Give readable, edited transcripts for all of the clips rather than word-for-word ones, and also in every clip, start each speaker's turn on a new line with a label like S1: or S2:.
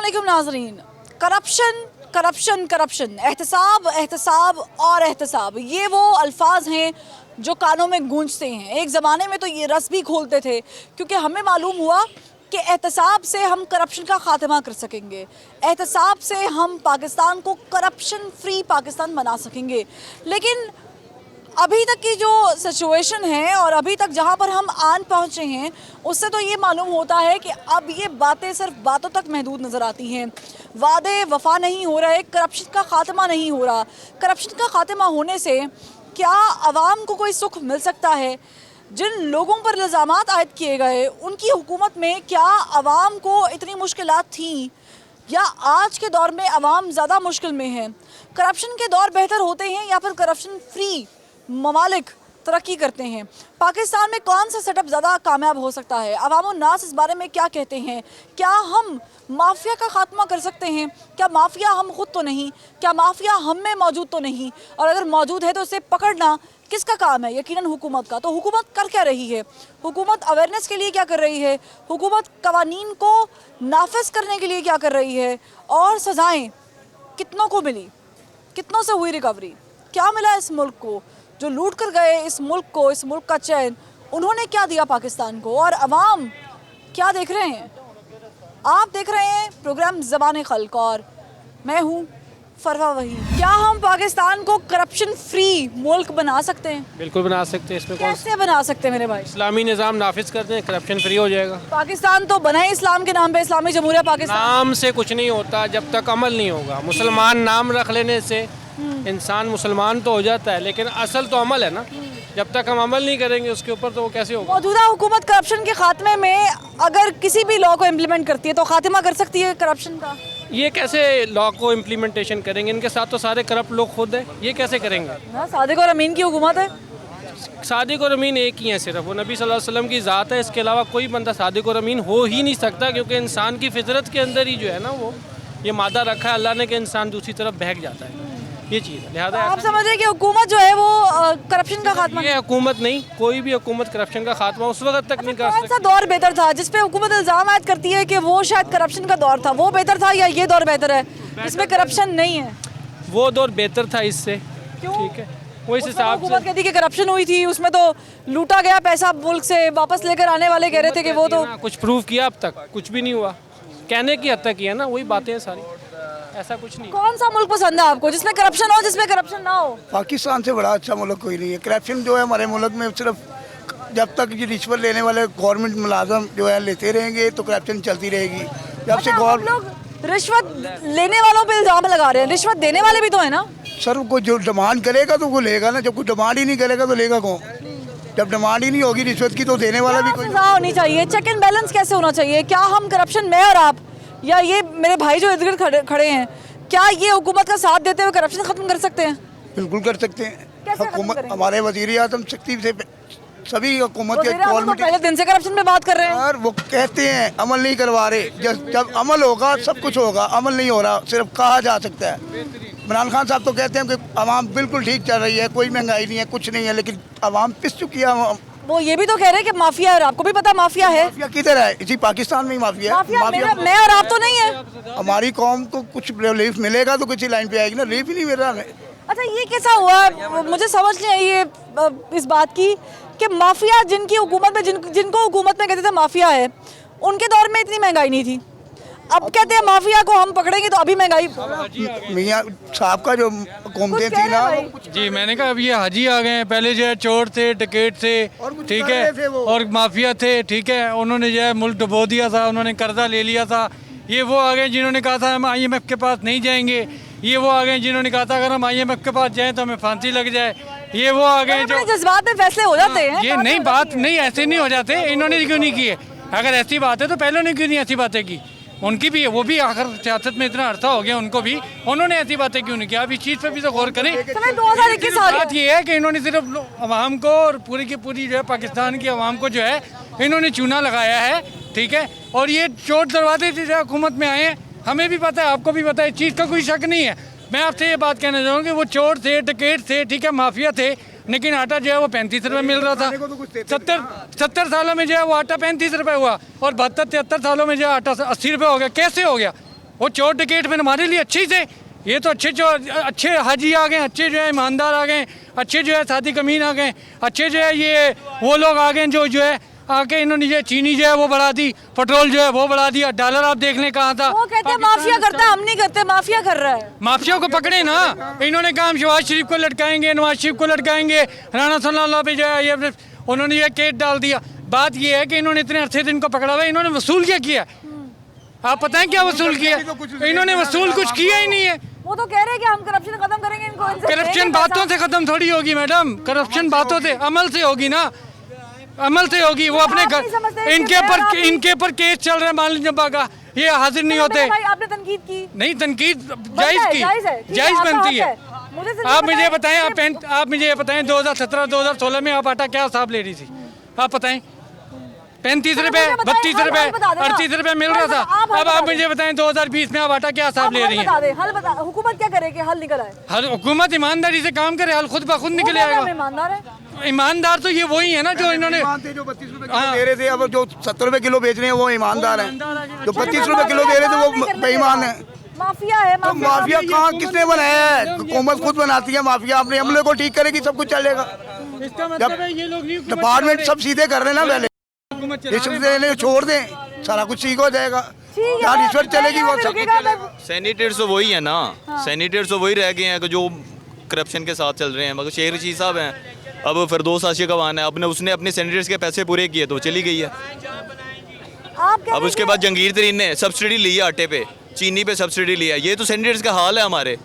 S1: अस्सलामुअलैकुम नाज़रीन। Corruption corruption corruption, एहतसाब एहतसाब और एहतसाब, ये वो अल्फाज हैं जो कानों में गूंजते हैं। एक ज़माने में तो ये रस भी खोलते थे, क्योंकि हमें मालूम हुआ कि एहतसाब से हम करप्शन का ख़ात्मा कर सकेंगे, एहतसाब से हम पाकिस्तान को करप्शन फ्री पाकिस्तान बना सकेंगे। लेकिन अभी तक की जो सिचुएशन है और अभी तक जहाँ पर हम आन पहुँचे हैं, उससे तो ये मालूम होता है कि अब ये बातें सिर्फ बातों तक महदूद नज़र आती हैं। वादे वफा नहीं हो रहे, करप्शन का ख़ात्मा नहीं हो रहा। करप्शन का ख़ात्मा होने से क्या आवाम को कोई सुख मिल सकता है? जिन लोगों पर इल्ज़ामात आयद किए गए, उनकी हुकूमत में क्या आवाम को इतनी मुश्किलात थीं, या आज के दौर में आवाम ज़्यादा मुश्किल में है? करप्शन के दौर बेहतर होते हैं या फिर करप्शन फ्री ममालिक तरक्की करते हैं? पाकिस्तान में कौन सा सेटअप ज़्यादा कामयाब हो सकता है? अवाम नास इस बारे में क्या कहते हैं? क्या हम माफिया का खात्मा कर सकते हैं? क्या माफिया हम खुद तो नहीं? क्या माफिया हम में मौजूद तो नहीं? और अगर मौजूद है तो उसे पकड़ना किसका काम है? यकीनन हुकूमत का। तो हुकूमत कर क्या रही है? हुकूमत अवेयरनेस के लिए क्या कर रही है? हुकूमत कवानीन को नाफिज करने के लिए क्या कर रही है? और सज़ाएँ कितनों को मिली? कितनों से हुई रिकवरी? क्या मिला इस मुल्क को? जो लूट कर गए इस मुल्क को, इस मुल्क का चैन, उन्होंने क्या दिया पाकिस्तान को? और अवाम क्या देख रहे हैं? आप देख रहे हैं प्रोग्राम ज़बान खल्क और मैं हूँ फरवा वही। क्या हम पाकिस्तान को करप्शन फ्री मुल्क बना सकते हैं?
S2: बिल्कुल बना सकते हैं। इसमें कौन
S1: कैसे बना सकते हैं मेरे भाई?
S2: इस्लामी निज़ाम नाफिज कर दें, करप्शन फ्री हो जाएगा।
S1: पाकिस्तान तो बना है इस्लाम के नाम पे, इस्लामी जमहूरिया पाकिस्तान।
S2: नाम से कुछ नहीं होता जब तक अमल नहीं होगा। मुसलमान नाम रख लेने से इंसान मुसलमान तो हो जाता है, लेकिन असल तो अमल है ना। जब तक हम अमल नहीं करेंगे उसके ऊपर तो वो कैसे होगा?
S1: मौजूदा हुकूमत करप्शन के खात्मे में अगर किसी भी लॉ को इम्प्लीमेंट करती है तो खात्मा कर सकती है करप्शन का।
S2: ये कैसे लॉ को इम्प्लीमेंटेशन करेंगे? इनके साथ तो सारे करप्ट लोग खुद हैं, ये कैसे करेंगे?
S1: ना, सादिक और अमीन की हुकूमत है।
S2: सादिक और अमीन एक ही हैं, सिर्फ वो नबी सल्लल्लाहु अलैहि वसल्लम की ज़ात है। इसके अलावा कोई बंदा सादिक और अमीन हो ही नहीं सकता, क्योंकि इंसान की फितरत के अंदर ही जो है ना, वो ये मादा रखा है अल्लाह ने कि इंसान दूसरी तरफ बहक जाता है। ये चीज़ है। लिहाजा
S1: आप समझ रहे हैं कि हुकूमत जो है वो करप्शन का खात्मा?
S2: ये हुकूमत नहीं, कोई भी हुकूमत करप्शन का खात्मा उस वक्त तक नहीं कर
S1: कौन
S2: सकती।
S1: सा दौर बेहतर था जिसपे हुकूमत इल्जाम आयद करती है कि वो शायद करप्शन का दौर था, वो बेहतर था, या ये दौर बेहतर है जिसमें करप्शन नहीं है?
S2: वो दौर बेहतर था इससे।
S1: क्यों?
S2: ठीक है, वो इस
S1: उसमें
S2: हिसाब
S1: हुकूमत
S2: से
S1: कहती कि करप्शन हुई थी, उसमें तो लूटा गया पैसा मुल्क से, वापस लेकर आने वाले कह रहे थे कि वो तो
S2: कुछ प्रूव किया, अब तक कुछ भी नहीं हुआ। कहने की हद तक किया ना, वही बातें हैं सारी, ऐसा कुछ नहीं।
S1: कौन सा मुल्क पसंद है आपको जिसमें करप्शन हो, जिसमें करप्शन ना हो?
S3: पाकिस्तान से बड़ा अच्छा मुल्क कोई नहीं है। करप्शन जो है हमारे मुल्क में, सिर्फ जब तक ये रिश्वत लेने वाले गवर्नमेंट मुलाजम जो है लेते रहेंगे तो करप्शन चलती रहेगी। जब से
S1: हम लोग रिश्वत लेने वालों पे इल्जाम लगा रहे हैं, रिश्वत देने वाले भी तो है ना।
S3: सर कोई जो डिमांड करेगा तो वो लेगा ना, जब कोई डिमांड ही नहीं करेगा तो लेगा कौन? जब डिमांड ही नहीं होगी रिश्वत की तो देने वाला भी कोई।
S1: सजा होनी चाहिए, चेक एंड बैलेंस कैसे होना चाहिए? क्या हम करप्शन, मैं और आप या ये मेरे भाई जो इर्द गिर्द खड़े हैं, क्या ये हुकूमत का साथ देते हुए करप्शन खत्म कर सकते हैं?
S3: बिल्कुल कर सकते हैं।
S1: कैसे खत्म
S3: हुकूमत
S1: करेंगे?
S3: हमारे वज़ीर आज़म सख्ती से सभी हुकूमत के
S1: वज़ीर आज़म तो
S3: गवर्नमेंट
S1: पहले दिन से करप्शन पे बात कर रहे हैं।
S3: और वो कहते हैं अमल नहीं करवा रहे। जब अमल होगा सब कुछ होगा, अमल नहीं हो रहा, सिर्फ कहा जा सकता है। इमरान खान साहब तो कहते हैं कि आवाम बिल्कुल ठीक चल रही है, कोई महंगाई नहीं है, कुछ नहीं है, लेकिन आवाम पिस चुकी है।
S1: वो ये भी तो कह रहे हैं कि माफिया है, आपको भी पता माफिया है।
S3: माफिया किधर है? इसी पाकिस्तान में ही माफिया है।
S1: माफिया मैं और आप तो नहीं है।
S3: हमारी कौम को कुछ रिलीफ मिलेगा तो किसी लाइन पे आएगी ना, रिलीफ ही नहीं मिल रहा है।
S1: अच्छा, ये कैसा हुआ? मुझे समझ नहीं आई ये इस बात की कि माफिया जिनकी हुकूमत में जिनको हुकूमत में कहते थे माफिया है, उनके दौर में इतनी महंगाई नहीं थी। अब कहते हैं माफिया को हम पकड़ेंगे तो अभी महंगाई।
S3: मियाँ साहब का जो हुकूमतें थी ना,
S4: जी मैंने कहा अब ये हाजी आ गए हैं। पहले जो है चोर थे, डकैत थे, ठीक है, और माफिया थे, ठीक है। उन्होंने जो है मुल्क डुबो दिया था, उन्होंने कर्जा ले लिया था। ये वो आ गए जिन्होंने कहा था हम IMF के पास नहीं जाएंगे। ये वो आ गए जिन्होंने कहा था अगर हम IMF के पास जाएं तो हमें फांसी लग जाए। ये वो आ गए जो
S1: जज्बात में फैसले हो जाते हैं।
S4: ये नहीं, बात नहीं, ऐसे नहीं हो जाते। इन्होंने क्यों नहीं किए? अगर ऐसी बात है तो पहले ने क्यों नहीं ऐसी बातें की? उनकी भी, वो भी आखिर सियासत में इतना अरसा हो गया उनको भी, उन्होंने ऐसी बातें क्यों नहीं किया? अब इस चीज़ पे भी तो गौर करें। बात ये है कि इन्होंने सिर्फ आवाम को और पूरी की पूरी जो है पाकिस्तान की आवाम को जो है इन्होंने चूना लगाया है, ठीक है। और ये चोट दरवाजे से हुकूमत में आए हैं, हमें भी पता है, आपको भी पता है, इस चीज़ का कोई शक नहीं है। मैं आपसे ये बात कहना चाहूँगा कि वो चोर थे, डकैत थे, ठीक है, माफिया थे, लेकिन आटा जो है वो 35 रुपये मिल रहा था। 70 सालों में जो है वो आटा 35 रुपये हुआ, और 72-73 सालों में जो है आटा 80 रुपये हो गया। कैसे हो गया? वो चोर डकैत में हमारे लिए अच्छे ही थे। ये तो अच्छे हाजी आ गए, अच्छे जो है ईमानदार आ गए, अच्छे जो है सादी कमीन आ गए, अच्छे जो है ये वो लोग आ गए जो है आके इन्होंने ये चीनी जो है वो बढ़ा दी, पेट्रोल जो है वो बढ़ा दिया, डॉलर आप देख लें कहाँ था।
S1: वो कहते हैं माफिया करता है, हम नहीं करते, माफिया कर रहा है।
S4: माफिया को पकड़े ना, इन्होंने कहा हम शहबाज शरीफ को लटकाएंगे, नवाज शरीफ को लटकाएंगे, राणा सल्लल्लाहु पे जो है ये उन्होंने ये केस डाल दिया। बात ये है कि इन्होंने इतने अरसे से इनको पकड़ा हुआ है, इन्होंने वसूल क्या किया? आप पता है क्या वसूल किया? इन्होंने वसूल कुछ किया ही नहीं है।
S1: वो तो कह रहे हैं कि हम करप्शन खत्म करेंगे, इनको
S4: करप्शन बातों से खत्म थोड़ी होगी मैडम, करप्शन बातों से अमल से होगी ना, अमल से होगी। वो अपने घर इनके ऊपर केस चल रहा है मालिक जब्बा का, ये हाजिर नहीं होते।
S1: आपने तनकीद की?
S4: नहीं, तनकीद जायज बनती है। आप मुझे बताएं, आप मुझे ये बताएं 2017-2016 में आप आटा क्या हिसाब ले रही थी? आप बताएं। 35 रुपए, 32 रुपए, 38 रुपए मिल रहा था। अब आप मुझे बताएं 2020 में आप आटा क्या हिसाब ले रही हैं?
S1: हल बता, हुकूमत क्या करे कि हल निकल आए?
S4: हल हुकूमत ईमानदारी से काम करे, हल खुद ब खुद निकल आएगा।
S1: ईमानदार है,
S4: ईमानदार तो ये वही है ना जो इन्होंने
S3: जो 32 रुपए किलो दे रहे थे, अब जो 70 रुपए किलो बेच रहे हैं वो ईमानदार हैं, जो 32 रुपए किलो दे रहे थे वो बेईमान है।
S1: माफिया है।
S3: तो माफिया कहाँ किसने बनाया है? हुकूमत खुद बनाती है माफिया, अपने अमले को ठीक करेगी सब कुछ चलेगा।
S4: इसका मतलब है ये लोग नहीं
S3: डिपार्टमेंट सब सीधे कर रहे हैं ना, पहले रिश्वत देने छोड़ दें, सारा कुछ ठीक हो जाएगा। जहाँ रिश्वत चलेगी वो सब कुछ चलेगा।
S5: सैनिटेट्स तो वही है ना, सैनिटेट्स तो वही रह गए हैं जो करप्शन के साथ चल रहे हैं। मगर शेर रशीद साहब हैं, अब फिरदौस आशिकवान है, उसने अपने सैनिटेट्स के पैसे पूरे किए तो चली गई है। अब उसके बाद जहांगीर तरीन ने सब्सिडी ली है आटे पे, चीनी पे सब्सिडी लिया है। ये तो सैनिटेट्स का हाल है हमारे,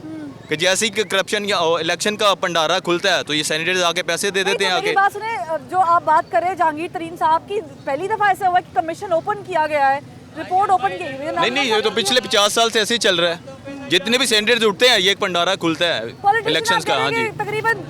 S5: कि जैसे ही करप्शन या इलेक्शन का भंडारा खुलता है तो ये सैनिटेट्स आके पैसे दे देते हैं आके।
S1: बात सुने, जो आप बात कर रहे हैं जहांगीर तरीन साहब की, पहली दफा ऐसा हुआ कि कमीशन ओपन किया गया है, रिपोर्ट ओपन की गई है।
S5: नहीं, ये तो पिछले 50 साल से ऐसे ही चल रहा है। जितने भी सेंटर्स उठते हैं ये एक भंडारा खुलता है इलेक्शंस का। हाँ जी,
S1: तकरीबन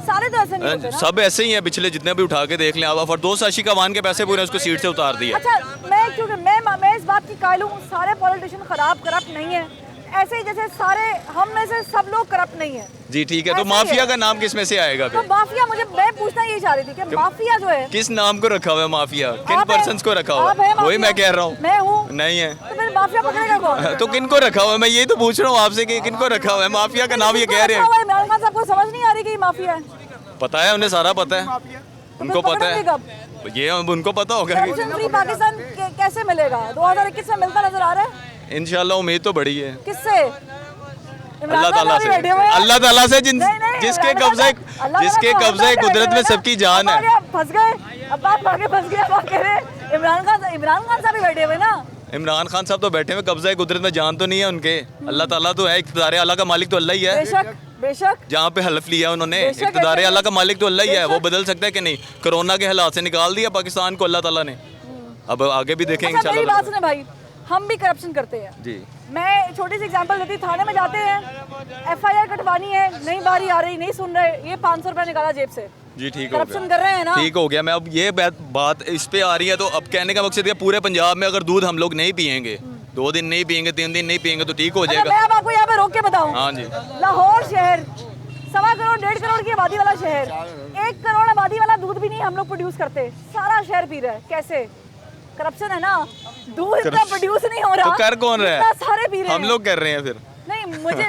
S1: सारे तो ऐसे नहीं होते ना?
S5: सब ऐसे ही हैं, पिछले जितने भी उठा के देख लें। अब फिरदौस आशिकवान के पैसे पूरे उसको सीट से उतार दिया।
S1: अच्छा, मैं इस बात की कायल हूँ, सारे पॉलिटिशियन खराब करप्ट नहीं है, ऐसे ही जैसे सारे हम में से सब लोग करप्ट नहीं है।
S5: जी ठीक है, तो माफिया का नाम किस में से आएगा
S1: तो
S5: फिर?
S1: माफिया, मैं पूछना यही चाह रही थी कि माफिया जो है
S5: किस नाम को रखा हुआ है माफिया, किन
S1: आप हैं,
S5: पर्सन्स को रखा हुआ
S1: आप
S5: है?
S1: हैं
S5: वही मैं कह रहा हूँ।
S1: मैं हूँ,
S5: नहीं है
S1: तो फिर माफिया पकड़ेगा कौन?
S5: तो किनको रखा हुआ है? मैं यही तो पूछ रहा हूँ आपसे कि किनको रखा हुआ है? माफिया का नाम ये कह रहे हैं।
S1: इमरान खान साहब को समझ नहीं आ रही कि ये माफिया है?
S5: पता है उन्हें, सारा पता है उनको, पता है ये, उनको पता होगा।
S1: करप्शन फ्री पाकिस्तान कैसे मिलेगा? 2021 में मिलता नजर आ रहा है
S5: इंशाल्लाह, उम्मीद तो बड़ी है।
S1: किससे?
S5: अल्लाह ताला से, अल्लाह ताला से, जिसके कब्जे कुदरत में सबकी जान है।
S1: फंस गए, अब आप आगे फंस गए। अब कह रहे इमरान खान साहब भी बैठे हुए ना।
S5: इमरान खान साहब तो बैठे हुए, कब्जा कुदरत में जान तो नहीं है उनके। अल्लाह ताला तो है, इक़्तिदार अल्लाह का मालिक तो अल्लाह ही है।
S1: बेशक बेशक,
S5: जहाँ पे हलफ लिया उन्होंने, इक़्तिदार अल्लाह का मालिक तो अल्लाह ही है। वो बदल सकता है कि नहीं? कोरोना के हालात से निकाल दिया पाकिस्तान को अल्लाह ताला ने, अब आगे भी देखेंगे
S1: अच्छा, मेरी बात
S5: इंशाल्लाह।
S1: सुने भाई, हम भी करप्शन करते हैं
S5: जी,
S1: मैं छोटी सी एग्जांपल देती, थाने में जाते हैं, FIR कटवानी है, नहीं बारी आ रही, नहीं सुन रहे, ये 500 रुपया निकाला जेब से।
S5: जी ठीक हो
S1: करप्शन
S5: गया,
S1: कर रहे हैं ना?
S5: ठीक हो गया। मैं अब ये बात इस पे आ रही है, तो अब कहने का मकसद है पूरे पंजाब में अगर दूध हम लोग नहीं पियेंगे, 2 दिन नहीं पियेंगे, 3 दिन नहीं पियेंगे तो ठीक हो
S1: अच्छा,
S5: जाएगा।
S1: मैं अब आपको यहाँ पे रोक के बताऊं,
S5: हाँ जी,
S1: लाहौर शहर 1.25 करोड़ 1.5 करोड़ की आबादी वाला शहर, 1 करोड़ आबादी वाला दूध भी नहीं हम लोग प्रोड्यूस करते, सारा शहर पी रहा है। कैसे? करप्शन है ना, दूध इतना प्रोड्यूस नहीं हो रहा
S5: तो कर कौन रहा
S1: इतना
S5: है?
S1: सारे पी रहे
S5: हम
S1: हैं।
S5: लोग कर रहे हैं फिर।
S1: नहीं,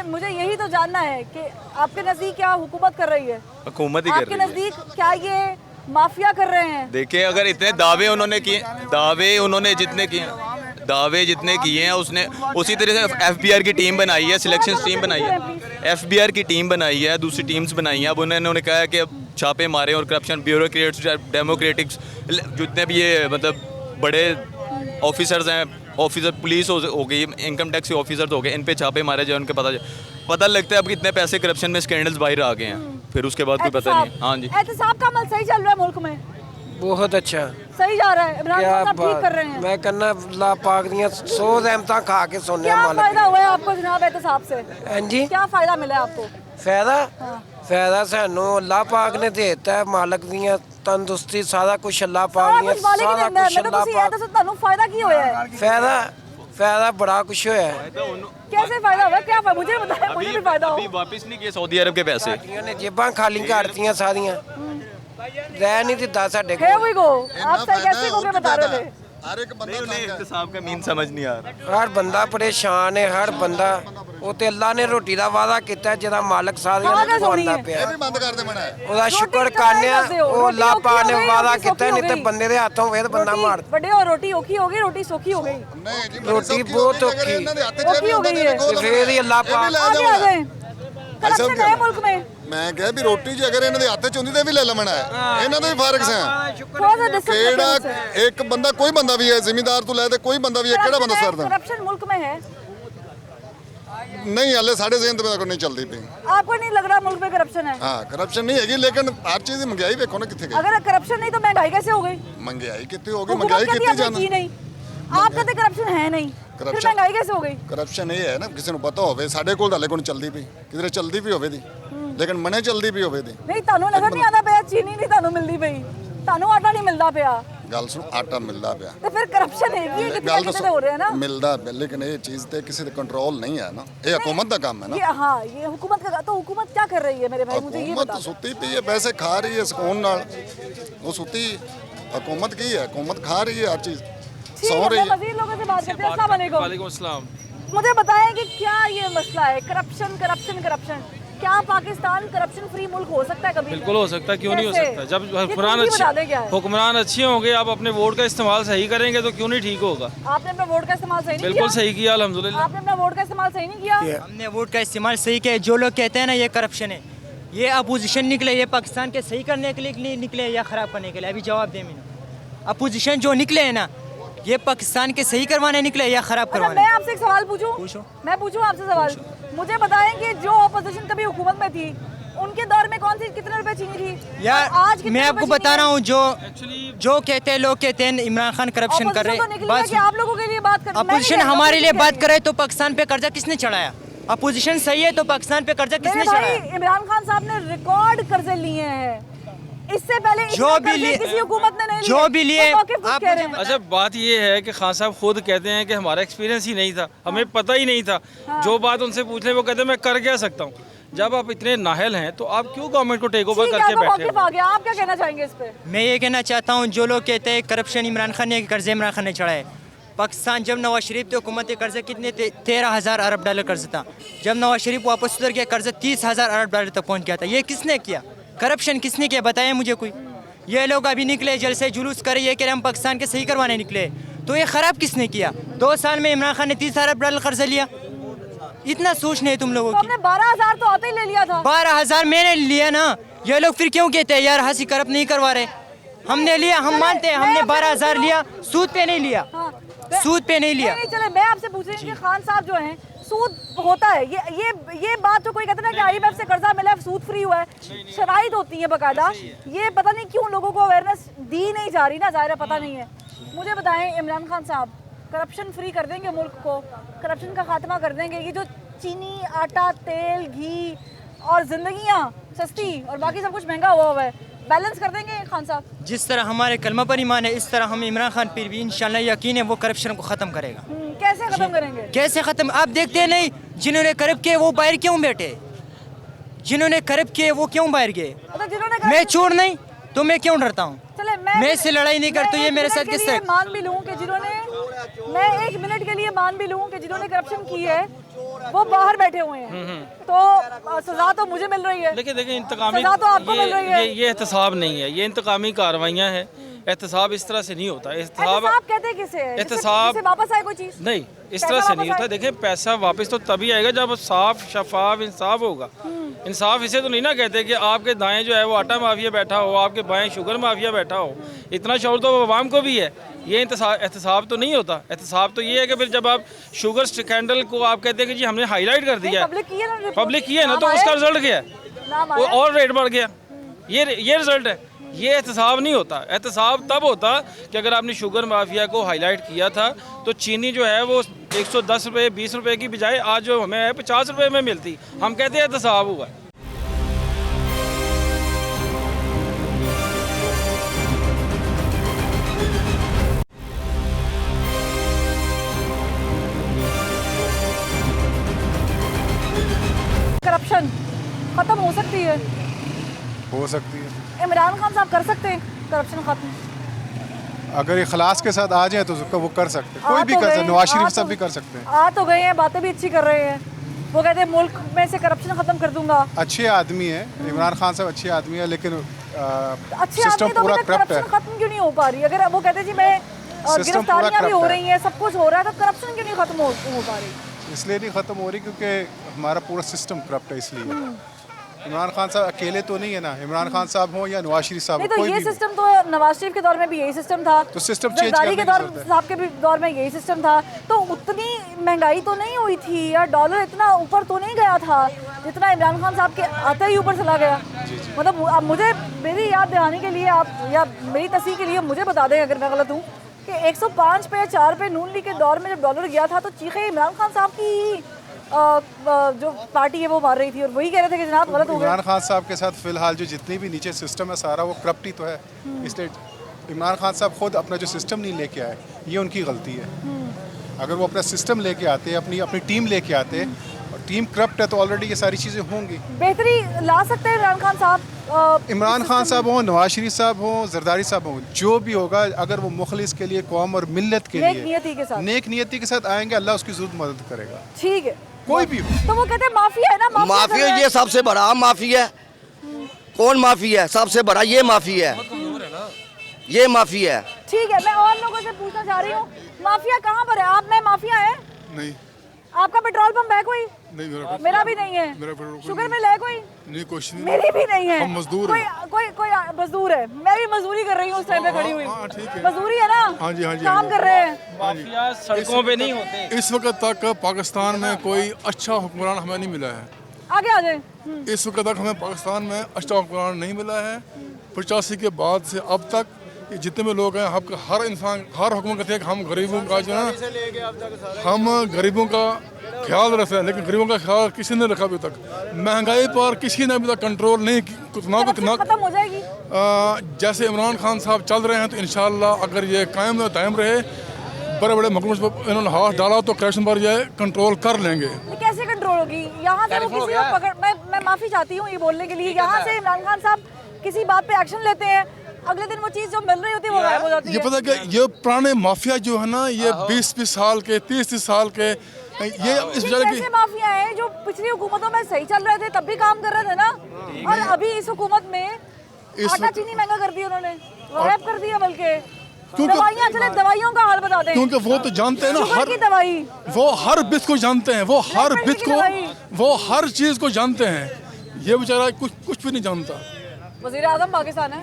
S1: मुझे यही तो जानना है कि आपके नजदीक क्या हुकूमत कर रही है?
S5: हुकूमत ही कर
S1: आपके
S5: रही है।
S1: नजदीक क्या ये माफिया कर रहे हैं?
S5: देखिए, अगर इतने दावे उन्होंने किए, दावे जितने किए हैं उसने, उसी तरह से FBR की टीम बनाई है, सिलेक्शन टीम बनाई है, FBR की टीम बनाई है, दूसरी टीम्स बनाई हैं। अब उन्होंने कहा है कि अब छापे मारे और करप्शन ब्यूरोक्रेट्स, डेमोक्रेटिक्स, जितने भी ये मतलब बड़े ऑफिसर्स हैं, ऑफिसर पुलिस हो गई, इनकम टैक्स के ऑफिसर हो गए, इन पे छापे मारे जाए, उनके पता लगता है अब कितने पैसे करप्शन में स्कैंडल्स बाहर आ गए हैं, फिर उसके बाद कोई पता नहीं है। हाँ जी,
S1: एहतसाब का अमल सही चल रहा है मुल्क में?
S6: बहुत अच्छा,
S1: सही जा रहा है, इमरान
S6: क्या
S1: खान साहब ठीक कर रहे
S6: बात।
S1: हैं।
S6: मैं कहना अल्लाह पाक दियां 100 रहमतां खा के सोने
S1: क्या
S6: मालिक।
S1: फायदा हुआ है आपको जनाब एहतसाब से?
S6: हाँ जी,
S1: क्या फायदा मिला है आपको?
S6: फायदा सानू अल्लाह पाक ने देता है, मालिक दियां तंदुरुस्ती सारा कुछ अल्लाह पाक
S1: सारा
S6: दियां,
S1: कुछ मालिक ही
S6: सारा
S1: दिंदा है।
S6: कुछ
S1: मैं तो
S6: अल्लाह
S1: ਤੁਸੀਂ ਇਹ ਦੱਸੋ ਤੁਹਾਨੂੰ फायदा की होया है?
S6: फायदा बड़ा कुछ होया है।
S1: कैसे फायदा हुआ? क्या फायदा? मुझे बताया, मुझे भी फायदा हो।
S5: अभी वापस नहीं किए सऊदी अरब के पैसे।
S6: साडियां ने जेबां खाली करतीਆਂ सारियां, रह नहीं दिता साडे
S1: Here
S6: कोल।
S1: we go। आप सही कैसे को के बता रहे थे?
S7: हर एक बंदा
S5: उन्हें
S7: तंग है।
S5: एहतसाब का मीन समझ नहीं आ रहा।
S6: ਹਰ ਬੰਦਾ ਪਰੇਸ਼ਾਨ ਹੈ ਹਰ ਬੰਦਾ ਉਹ ਤੇ ਅੱਲਾ ਨੇ ਰੋਟੀ ਦਾ ਵਾਅਦਾ ਕੀਤਾ ਜਿਹਦਾ ਮਾਲਕ ਸਾਰਿਆਂ
S1: ਖਾ
S6: ਨੂੰ
S1: ਕੇ ਸੋਣੀ
S6: ਖਵਾਉਂਦਾ
S1: ਹੈ।
S6: ਪਿਆ
S7: ਇਹ ਵੀ ਬੰਦ ਕਰ ਦੇ ਮਣਾ ਹੈ।
S6: ਉਹਦਾ ਸ਼ੁਕਰ
S1: ਰੋਟੀ
S6: ਕਰਨੇ ਆ
S1: ਕਿਉਂ
S6: ਉਹ
S1: ਰੋਟੀ
S6: ਅੱਲਾ
S1: ਔਖੀ
S6: ਪਾਕ
S1: ਹੋ
S6: ਨੇ
S1: ਗਈ,
S6: ਵਾਅਦਾ
S1: ਰੋਟੀ
S6: ਕੀਤਾ ਨਹੀਂ ਤੇ
S1: ਸੌਖੀ ਹੋ
S6: ਬੰਦੇ ਦੇ ਹੱਥੋਂ ਵੇਦ ਬੰਦਾ ਮਾਰ
S1: बड़े और रोटी औखी हो गई, रोटी सौखी हो गई।
S7: ਨਹੀਂ ਜੀ
S6: ਰੋਟੀ ਬਹੁਤ ਔਖੀ।
S7: ਇਹਨਾਂ ਦੇ ਹੱਥ 'ਚ
S1: ਔਖੀ ਹੋ ਗਈ ਹੈ।
S6: ਤੇ ਫੇਰ ਹੀ ਅੱਲਾ ਪਾਕ
S7: ਲੈ
S1: आगे आ
S7: ਜਾਓ।
S1: जाए करप्शन है मुल्क में,
S7: ਮੈਂ ਕਿਹਾ ਵੀ ਰੋਟੀ ਜੇ ਅਗਰ ਇਹਨਾਂ ਦੇ ਹੱਥ 'ਚ ਹੁੰਦੀ ਤੇ ਵੀ ਲੈ ਲਵਣਾ ਹੈ। ਇਹਨਾਂ ਦੇ ਵੀ ਫਰਕ ਹੈ।
S1: थोड़ा सा distance
S7: ਕਿਹੜਾ
S1: रखने से।
S7: ਇੱਕ ਬੰਦਾ ਕੋਈ ਬੰਦਾ ਵੀ ਹੈ ਜ਼ਿਮੀਂਦਾਰ ਤੋਂ ਲੈ ਤੇ ਕੋਈ ਬੰਦਾ ਵੀ ਹੈ ਕਿਹੜਾ ਬੰਦਾ ਸਰਦਾ
S1: करप्शन मुल्क में है,
S7: ਨਹੀਂ ਹਲੇ ਸਾਡੇ ਜ਼ਿਹਨ ਤੇ ਮੇਰੇ ਕੋਲ ਨਹੀਂ ਚੱਲਦੀ ਪਈ।
S1: आपको नहीं लग रहा मुल्क में करप्शन है?
S7: ਹਾਂ ਕਰਪਸ਼ਨ ਨਹੀਂ ਹੈਗੀ ਲੇਕਿਨ ਹਰ ਚੀਜ਼ ਦੀ ਮਹਿੰਗਾਈ ਵੇਖੋ ਨਾ ਕਿੱਥੇ ਗਈ।
S1: अगर करप्शन नहीं तो महंगाई कैसे हो गई?
S7: ਮਹਿੰਗਾਈ ਕਿੱਥੇ ਹੋ ਗਈ
S1: हुकूमत
S7: ਮਹਿੰਗਾਈ
S1: कहती है
S7: ਕਿੱਥੇ
S1: आपने की
S7: ਜਾਣਾ।
S1: नहीं, आप कहते करप्शन है नहीं, फिर
S7: करप्शन-
S1: महंगाई कैसे हो गई?
S7: ਕਰਪਸ਼ਨ ਇਹ ਹੈ ਨਾ ਕਿਸੇ ਨੂੰ ਪਤਾ ਹੋਵੇ ਸਾਡੇ ਕੋਲ ਤਾਂ ਹਲੇ ਕੋਈ ਚੱਲਦੀ ਪਈ ਕਿਧਰੇ ਚੱਲਦੀ ਵੀ ਹੋਵੇ ਦੀ ਲੇਕਿਨ ਮਨੇ ਚੱਲਦੀ ਵੀ ਹੋਵੇ ਦੀ
S1: नहीं ਤੁਹਾਨੂੰ ਨਜ਼ਰ ਨਹੀਂ ਆਉਂਦਾ ਪਿਆ ਚੀਨੀ ਨਹੀਂ ਤੁਹਾਨੂੰ ਮਿਲਦੀ ਪਈ, ਤੁਹਾਨੂੰ ਆਟਾ ਨਹੀਂ ਮਿਲਦਾ ਪਿਆ,
S7: ਗੱਲ ਸੁਣ ਆਟਾ ਮਿਲਦਾ ਪਿਆ
S1: ਤੇ ਫਿਰ ਕਰਪਸ਼ਨ ਹੈਗੀ ਹੈ, ਕਿਤੇ ਨਾ ਕਿਤੇ ਤਾਂ ਹੋ ਰਿਹਾ ਨਾ।
S7: ਮਿਲਦਾ ਪਿਆ ਲੇਕਿਨ ਇਹ ਚੀਜ਼ ਤੇ ਕਿਸੇ ਦੇ ਕੰਟਰੋਲ ਨਹੀਂ ਹੈ ਨਾ ਇਹ ਹਕੂਮਤ ਦਾ ਕੰਮ ਹੈ ਨਾ
S1: ये हाँ ये हुकूमत का, तो हुकूमत क्या कर रही है मेरे भाई, मुझे ये
S7: ਹਕੂਮਤ
S1: बता।
S7: ਸੁੱਤੀ ਪਈ ਹੈ ਪੈਸੇ ਖਾ ਰਹੀ ਹੈ ਸਕੂਨ ਨਾਲ ਉਹ ਸੁੱਤੀ ਹਕੂਮਤ ਕੀ ਹੈ ਹਕੂਮਤ ਖਾ ਰਹੀ ਹੈ ਹਰ ਚੀਜ਼
S1: ठीक
S7: सो
S1: है,
S7: रही
S1: मैं
S7: है
S1: मज़ीद लोगों से बात करते हैं। अस्सलाम वालेकुम।
S2: वालेकुम अस्सलाम।
S1: मुझे बताएं कि क्या ये मसला है करप्शन करप्शन करप्शन, क्या पाकिस्तान करप्शन फ्री मुल्क हो सकता है कभी?
S2: बिल्कुल हो सकता है, क्यों नहीं हो
S1: कैसे?
S2: सकता। जब
S1: ये
S2: हुक्मरान
S1: कुंजी बता दे क्या है?
S2: हुक्मरान अच्छे होंगे, आप अपने वोट का इस्तेमाल सही करेंगे तो क्यों नहीं ठीक होगा।
S1: आपने अपना वोट का इस्तेमाल सही नहीं
S2: बिल्कुल
S1: किया?
S2: सही किया अल्हम्दुलिल्लाह।
S1: आपने अपना वोट का इस्तेमाल सही नहीं किया?
S8: हमने वोट का इस्तेमाल सही किया। जो लोग कहते हैं ना ये करप्शन है, ये अपोजिशन निकले, ये पाकिस्तान के सही करने के लिए निकले या ख़राब करने के लिए, अभी जवाब दें मैंने। अपोजिशन जो निकले हैं ना, ये पाकिस्तान के सही करवाने निकले या ख़राब
S1: अच्छा
S8: करवाने।
S1: मैं आपसे एक सवाल पूछूं?
S8: पूछो।
S1: मैं पूछूं आपसे सवाल, मुझे बताएं कि जो अपोजिशन कभी हुकूमत में थी उनके दौर में कौन सी कितने रुपए चीनी थी
S8: यार
S1: और आज कितने
S8: मैं
S1: रुपए
S8: आपको
S1: चीनी
S8: बता
S1: है?
S8: रहा हूँ जो कहते हैं, लोग कहते हैं इमरान खान करप्शन कर रहे
S1: Opposition तो निकली है
S8: बात
S1: कि आप लोगों के लिए बात कर, मैं नहीं
S8: अपोजिशन
S1: कह रही,
S8: हमारे लिए
S1: opposition
S8: बात
S1: कह
S8: करे तो पाकिस्तान पे कर्जा किसने चढ़ाया? अपोजिशन सही है तो पाकिस्तान पे कर्जा
S1: रही है।
S8: किसने
S1: मेरे भाई
S8: चढ़ाया?
S1: इमरान खान साहब ने रिकॉर्ड कर्जे लिए हैं, इससे पहले इतने
S8: जो भी
S1: कर्जे
S8: लिए-
S1: किसी हुकूमत ने नहीं लिए।
S8: जो भी लिए,
S1: तो वाकिफ कुछ
S8: आप
S1: कह
S8: मुझे
S1: रहे हैं।
S2: अच्छा बात ये है कि खान साहब खुद कहते हैं कि हमारा एक्सपीरियंस ही नहीं था, हमें पता ही नहीं था। जो बात उनसे पूछ लें वो कहते हैं मैं कर क्या सकता हूँ। जब आप इतने नाहल हैं तो आप क्यों गवर्नमेंट को टेक ओवर
S1: ठीक है,
S2: करके
S1: आपको
S2: बैठे
S1: वाकिफ
S2: हो?
S1: आ गया, आप क्या कहना चाहेंगे इस पे?
S8: मैं ये कहना चाहता हूँ, जो लोग कहते हैं करप्शन इमरान खान ने कर्जे इमरान खान ने चढ़ाए, पाकिस्तान जब नवाज शरीफ थे हुकूमत के कर्जे कितने थे? 13,000 अरब डॉलर कर्ज था। जब नवाज शरीफ वापस उतर गया कर्जा 30,000 अरब डॉलर तक पहुँच गया था। ये किसने किया? करप्शन किसने किया? बताएं मुझे कोई। ये लोग अभी निकले जलसे जुलूस करे, ये कह रहे हम पाकिस्तान के सही करवाने निकले, तो ये ख़राब किसने किया? 2 साल में इमरान खान ने 30 अरब डॉलर कर्जा लिया। इतना सोच नहीं है तुम लोगों
S1: तो
S8: की।
S1: हमने 12,000 तो आते ही ले लिया था।
S8: 12,000 मैंने लिया ना, ये लोग फिर क्यों कहते हैं यार हंसी करप्ट नहीं करवा रहे? हमने लिया, हम मानते हैं, हमने 12,000 लिया, सूद पे नहीं लिया,
S1: हाँ,
S8: सूद पे नहीं लिया।
S1: नहीं चले, मैं आपसे पूछ रही हूँ कि खान साहब जो हैं सूद होता है, ये बात तो कोई कहता है ना कि IMF से कर्जा मिला है सूद फ्री हुआ है, शराइत होती है बकायदा। ये पता नहीं क्यों लोगों को अवेयरनेस दी नहीं जा रही ना, ज़ाहिर है पता नहीं है। मुझे बताएं इमरान खान साहब करप्शन फ्री कर देंगे मुल्क को, करप्शन का खात्मा कर देंगे? ये जो चीनी आटा तेल घी और जिंदगियाँ सस्ती और बाकी सब कुछ महंगा हुआ है, बैलेंस कर देंगे खान साहब?
S8: जिस तरह हमारे कलमा पर ईमान है, इस तरह हम इमरान खान पर भी इंशाल्लाह यकीन है वो करप्शन को ख़त्म करेगा।
S1: कैसे खत्म करेंगे?
S8: कैसे ख़त्म? आप देखते नहीं, जिन्होंने करप्ट किए वो बाहर क्यों बैठे? जिन्होंने करप्ट किए वो क्यों बाहर गए?
S1: मतलब जिन्होंने
S8: मैं चोर नहीं तो मैं क्यों डरता हूँ?
S1: चले
S8: मैं इससे लड़ाई नहीं करता,
S1: मैं
S8: ये
S1: एक
S8: मेरे
S1: मिनट
S8: साथ
S1: के
S8: किस
S1: लिए
S8: तरह-
S1: मान भी लूं कि जिन्होंने, मैं 1 मिनट के लिए मान भी लूं कि जिन्होंने करप्शन की है वो बाहर बैठे हुए हैं, तो सजा तो मुझे मिल रही है।
S2: देखिए इंतकामी
S1: सजा तो आपको मिल रही है।
S2: ये एहतसाब नहीं है, ये इंतकामी कार्रवाइयाँ हैं। एहतसाब इस तरह से नहीं होता। एहतसाब
S1: एहतसाब कहते किसे है?
S2: एहतसाब-
S1: जिससे वापस आए कोई चीज?
S2: नहीं, इस
S1: पैसा
S2: तरह से
S1: वापस
S2: नहीं होता।
S1: आए?
S2: देखें पैसा वापस तो तभी आएगा जब साफ शफाफ इंसाफ होगा। इंसाफ इसे तो नहीं ना कहते कि आपके दाएं जो है वो आटा माफिया बैठा हो, आपके बाएं शुगर माफिया बैठा हो। इतना शौर तो आवाम को भी है। ये एहतसाब तो नहीं होता। एहतसाब तो ये है कि फिर जब आप शुगर स्कैंडल को आप कहते हैं कि जी हमने हाईलाइट कर दिया है,
S1: पब्लिक की है ना रिपोर्ट?
S2: पब्लिक की है ना,
S1: नाम
S2: तो
S1: आया?
S2: उसका रिजल्ट क्या है?
S1: नाम
S2: वो
S1: आया?
S2: और रेट बढ़ गया। ये रिजल्ट है। ये एहतसाब नहीं होता। एहतसाब तब होता कि अगर आपने शुगर माफिया को हाईलाइट किया था तो चीनी जो है वो 110 रुपये 20 रुपये की बजाय आज जो हमें है 50 रुपये में मिलती, हम कहते हैं एहतसाब हुआ है।
S1: करप्शन खत्म हो सकती है?
S7: हो सकती है
S1: इमरान खान साहब कर सकते हैं करप्शन खत्म?
S9: अगर इखलास के साथ आ जाए तो वो कर सकते हैं, कोई भी कर सकते हैं, नवाज शरीफ साहब भी कर सकते हैं।
S1: आ तो गए हैं, बातें भी अच्छी कर रहे हैं। वो कहते हैं मुल्क में से करप्शन खत्म कर दूंगा।
S9: अच्छे आदमी है इमरान खान साहब, अच्छे आदमी है, लेकिन
S1: अच्छे
S9: सिस्टम
S1: आदमी तो
S9: पूरा
S1: अभी तक
S9: करप्ट है।
S1: करप्शन खत्म क्यों नहीं हो पा रही? अगर वो कहते जी मैं
S9: सिस्टम पूरा
S1: गिरफ्तारियां भी
S9: corrupt
S1: हो
S9: है।
S1: रही हैं, सब कुछ हो रहा है, तो करप्शन क्यों नहीं खत्म हो पा रही?
S9: इसलिए नहीं ख़त्म हो रही क्योंकि हमारा पूरा सिस्टम करप्ट है, इसलिए। इमरान खान साहब अकेले तो नहीं है ना, इमरान खान साहब हो या नवाज शरीफ साहब
S1: नहीं
S9: हो,
S1: तो
S9: कोई
S1: ये
S9: भी हो।
S1: सिस्टम तो नवाज शरीफ के दौर में भी यही सिस्टम था,
S9: तो सिस्टम चेंज
S1: जरदारी के
S9: करने की
S1: दौर
S9: जरूरत है।
S1: साहब के भी दौर में यही सिस्टम था। तो उतनी महंगाई तो नहीं हुई थी, या डॉलर इतना ऊपर तो नहीं गया था जितना इमरान खान साहब के आते ही ऊपर चला गया। मतलब अब मुझे मेरी याद दिलाने के लिए आप, या मेरी तस्वीर के लिए मुझे बता दें अगर मैं गलत हूँ, कि 105 पे 4 पे नून लीग के दौर में जब डॉलर गया था तो चीखें इमरान खान साहब की जो पार्टी है वो मार रही थी, और वही कह रहे थे कि जनाब गलत हो गया।
S9: इमरान खान साहब के साथ फिलहाल जो जितनी भी नीचे सिस्टम है सारा वो करप्ट ही तो है, इसलिए इमरान खान साहब खुद अपना जो सिस्टम नहीं लेके आए, ये उनकी गलती है। अगर वो अपना सिस्टम लेके आते, अपनी अपनी टीम लेके आते, और टीम करप्ट है तो ऑलरेडी ये सारी चीज़ें होंगी।
S1: बेहतरी ला सकते हैं इमरान खान साहब।
S9: इमरान खान साहब हो, नवाज शरीफ साहब हो, जरदारी साहब हो, जो भी होगा, अगर वो मुखलिस के लिए, कौम और मिल्लत के
S1: नेक
S9: लिए
S1: नियति के साथ,
S9: नेक नियति के साथ आएंगे, अल्लाह उसकी जरूर मदद करेगा।
S1: ठीक है,
S9: कोई भी हो।
S1: तो वो कहते हैं माफिया है ना,
S10: माफिया ये सबसे बड़ा माफिया है। कौन माफिया है? सबसे बड़ा ये माफिया है, ये माफिया है।
S1: ठीक है, मैं और लोगों से पूछना चाह रही हूँ, माफिया कहाँ पर है? आप में माफिया है?
S9: नहीं
S1: आपका पेट्रोल पंप है कोई?
S9: नहीं,
S1: मेरा भी नहीं है। शुगर मिल है कोई?
S9: नहीं, कुछ नहीं।
S1: मेरी भी नहीं है।
S9: हम मजदूर
S1: कोई
S9: हैं।
S1: कोई मजदूर है, मैं भी मजदूरी कर रही हूँ, उस टाइम पे खड़ी हुई।
S9: ठीक है।
S1: मजदूरी है ना?
S9: हाँ जी, हाँ जी,
S1: काम
S9: हाँ जी।
S1: कर रहे हैं।
S2: माफिया सड़कों पे नहीं होते।
S9: इस वक्त तक पाकिस्तान में कोई अच्छा हुक्मरान हमें नहीं मिला है।
S1: आगे आ जाए।
S9: इस वक्त तक हमें पाकिस्तान में अच्छा हुक्मरान नहीं मिला है। 85 के बाद से अब तक ये जितने भी लोग हैं, हर इंसान, हर हुक्म कहते हैं कि हम गरीबों का जो है, हम गरीबों का ख्याल रखते हैं, लेकिन गरीबों का ख्याल किसी ने रखा अभी तक। महंगाई पर किसी ने अभी तक कंट्रोल नहीं ना
S1: खत्म हो जाएगी।
S9: जैसे इमरान खान साहब चल रहे हैं तो इंशाल्लाह अगर ये कायम दायम रहे, बड़े बड़े मकमूस पर इन्होंने हाथ डाला तो करप्शन पर ये कंट्रोल कर लेंगे।
S1: कैसे कंट्रोल होगी? यहाँ से वो किसी को पकड़, मैं माफी चाहती हूँ ये बोलने के लिए, यहाँ से इमरान खान साहब किसी बात पे एक्शन लेते हैं, अगले दिन वो चीज जो मिल रही होती है वो गायब हो जाती है।
S9: ये पता कि ये पुराने माफिया जो है ना, ये 20-20 साल के, 30-30 साल के, ये इस बेचारे की
S1: ऐसे माफिया हैं जो पिछली हुकूमतों में सही चल रहे थे, तब भी काम कर रहे थे ना, और अभी इस हुकूमत में आटा चीनी महंगा कर दिया उन्होंने, गायब कर दिया। बल्कि दवाइयाँ, चले दवाइयों का हाल बता दें,
S9: क्योंकि वो तो जानते हैं ना,
S1: शुगर की दवाई,
S9: वो हर बित को जानते हैं, वो हर बित को, वो हर चीज को जानते हैं। ये बेचारा कुछ भी नहीं जानता।
S1: वज़ीर आज़म पाकिस्तान है,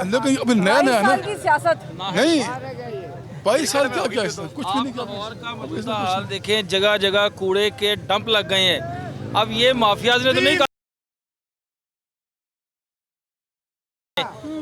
S9: लेकिन अभी नया नया है ना,
S1: की सियासत
S9: नहीं 22 साल क्या इसमें कुछ भी नहीं किया।
S2: और का मौजूदा हाल देखें, जगह जगह कूड़े के डंप लग गए हैं। अब ये माफियाज ने तो नहीं कहा,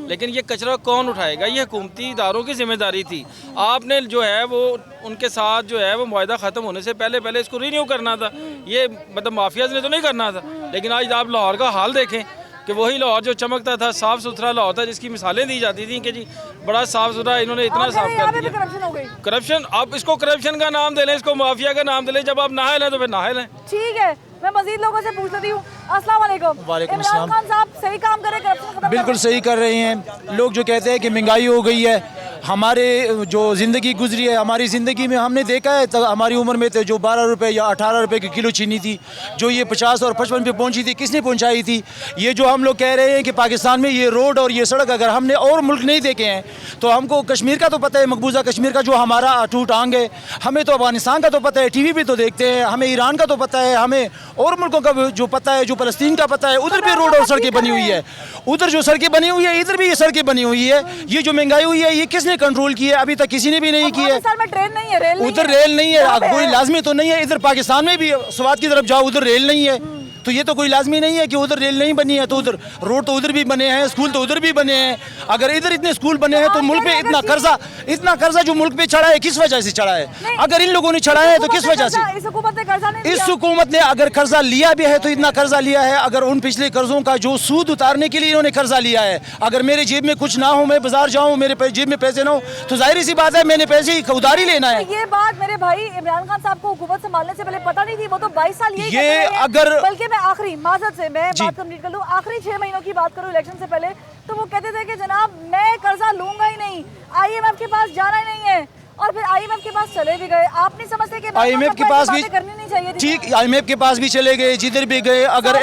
S2: लेकिन ये कचरा कौन उठाएगा? ये हुकूमती इदारों की जिम्मेदारी थी। आपने जो है वो उनके साथ जो है वो मुआहदा ख़त्म होने से पहले इसको रीन्यू करना था। ये मतलब माफियाज ने तो नहीं करना था। लेकिन आज आप लाहौर का हाल देखें कि वही लाहौर जो चमकता था, साफ़ सुथरा लाहौर था, जिसकी मिसालें दी जाती थी कि जी बड़ा साफ़ सुथरा, इन्होंने इतना साफ कर दिया।
S1: करप्शन हो गई।
S2: करप्शन, आप इसको करप्शन का नाम दे लें, इसको माफिया का नाम दे लें, जब आप नाहल हैं तो फिर नाहल हैं।
S1: ठीक है, मैं मजीद लोगों से पूछ लेती हूँ। अस्सलाम वालेकुम। इमरान खान साहब सही काम करे, करप्शन खत्म
S11: बिल्कुल सही कर रहे हैं। लोग जो कहते हैं कि महंगाई हो गई है, हमारे जो ज़िंदगी गुजरी है, हमारी ज़िंदगी में हमने देखा है, हमारी उम्र में तो जो 12 रुपये या 18 रुपये की किलो चीनी थी, जो ये 50 और 55 पे पहुंची थी, किसने पहुंचाई थी? ये जो हम लोग कह रहे हैं कि पाकिस्तान में ये रोड और ये सड़क, अगर हमने और मुल्क नहीं देखे हैं तो हमको कश्मीर का तो पता है, मकबूजा कश्मीर का जो हमारा अटूट आंग है, हमें तो अफगानिस्तान का तो पता है, टीवी पे तो देखते हैं, हमें ईरान का तो पता है, हमें और मुल्कों का जो पता है, जो फ़लस्तीन का पता है, उधर भी रोड और सड़कें बनी हुई है, उधर जो सड़कें बनी हुई है, इधर भी ये सड़कें बनी हुई है। ये जो महंगाई हुई है, ये किसने कंट्रोल की है? अभी तक किसी ने भी नहीं की है।
S1: ट्रेन नहीं है, रेल
S11: उधर रेल नहीं है, कोई लाजमी तो नहीं है। इधर पाकिस्तान में भी स्वात की तरफ जाओ, उधर रेल नहीं है, तो ये तो कोई लाजमी नहीं है कि उधर रेल नहीं बनी है। तो उधर रोड तो उधर भी बने हैं, स्कूल तो उधर भी बने हैं। अगर इधर इतने स्कूल बने हैं तो मुल्क पे इतना कर्जा जो मुल्क पे चढ़ा है, किस वजह से चढ़ा है? अगर इन लोगों ने चढ़ाया है तो किस वजह से?
S1: इस हुकूमत ने कर्जा नहीं लिया।
S11: इस हुकूमत ने अगर कर्जा लिया भी है तो इतना कर्जा लिया है, अगर उन पिछले कर्जों का जो सूद उतारने के लिए इन्होंने कर्जा लिया है, अगर मेरे जेब में कुछ ना हो, मैं बाजार जाऊँ, मेरे जेब में पैसे ना हो, तो जाहिर सी बात है मैंने पैसे उधारी लेना है।
S1: ये बात मेरे भाई इमरान खान साहब को हुकूमत संभालने से पहले पता नहीं थी। वो तो 22 साल यही
S11: ये अगर
S1: बल्कि मैं आखिरी माजरत से मैं बात कंप्लीट कर लूँ, आखिरी 6 महीनों की बात करूँ इलेक्शन से पहले, तो वो कहते थे कि जनाब मैं कर्जा लूंगा ही नहीं, नहीं, IMF के पास जाना ही नहीं है, और फिर IMF के पास चले भी गए। आप नहीं समझते कि
S11: IMF के पास भी
S1: करनी नहीं चाहिए थी?
S11: ठीक, IMF के पास भी चले गए, जिधर भी गए। अगर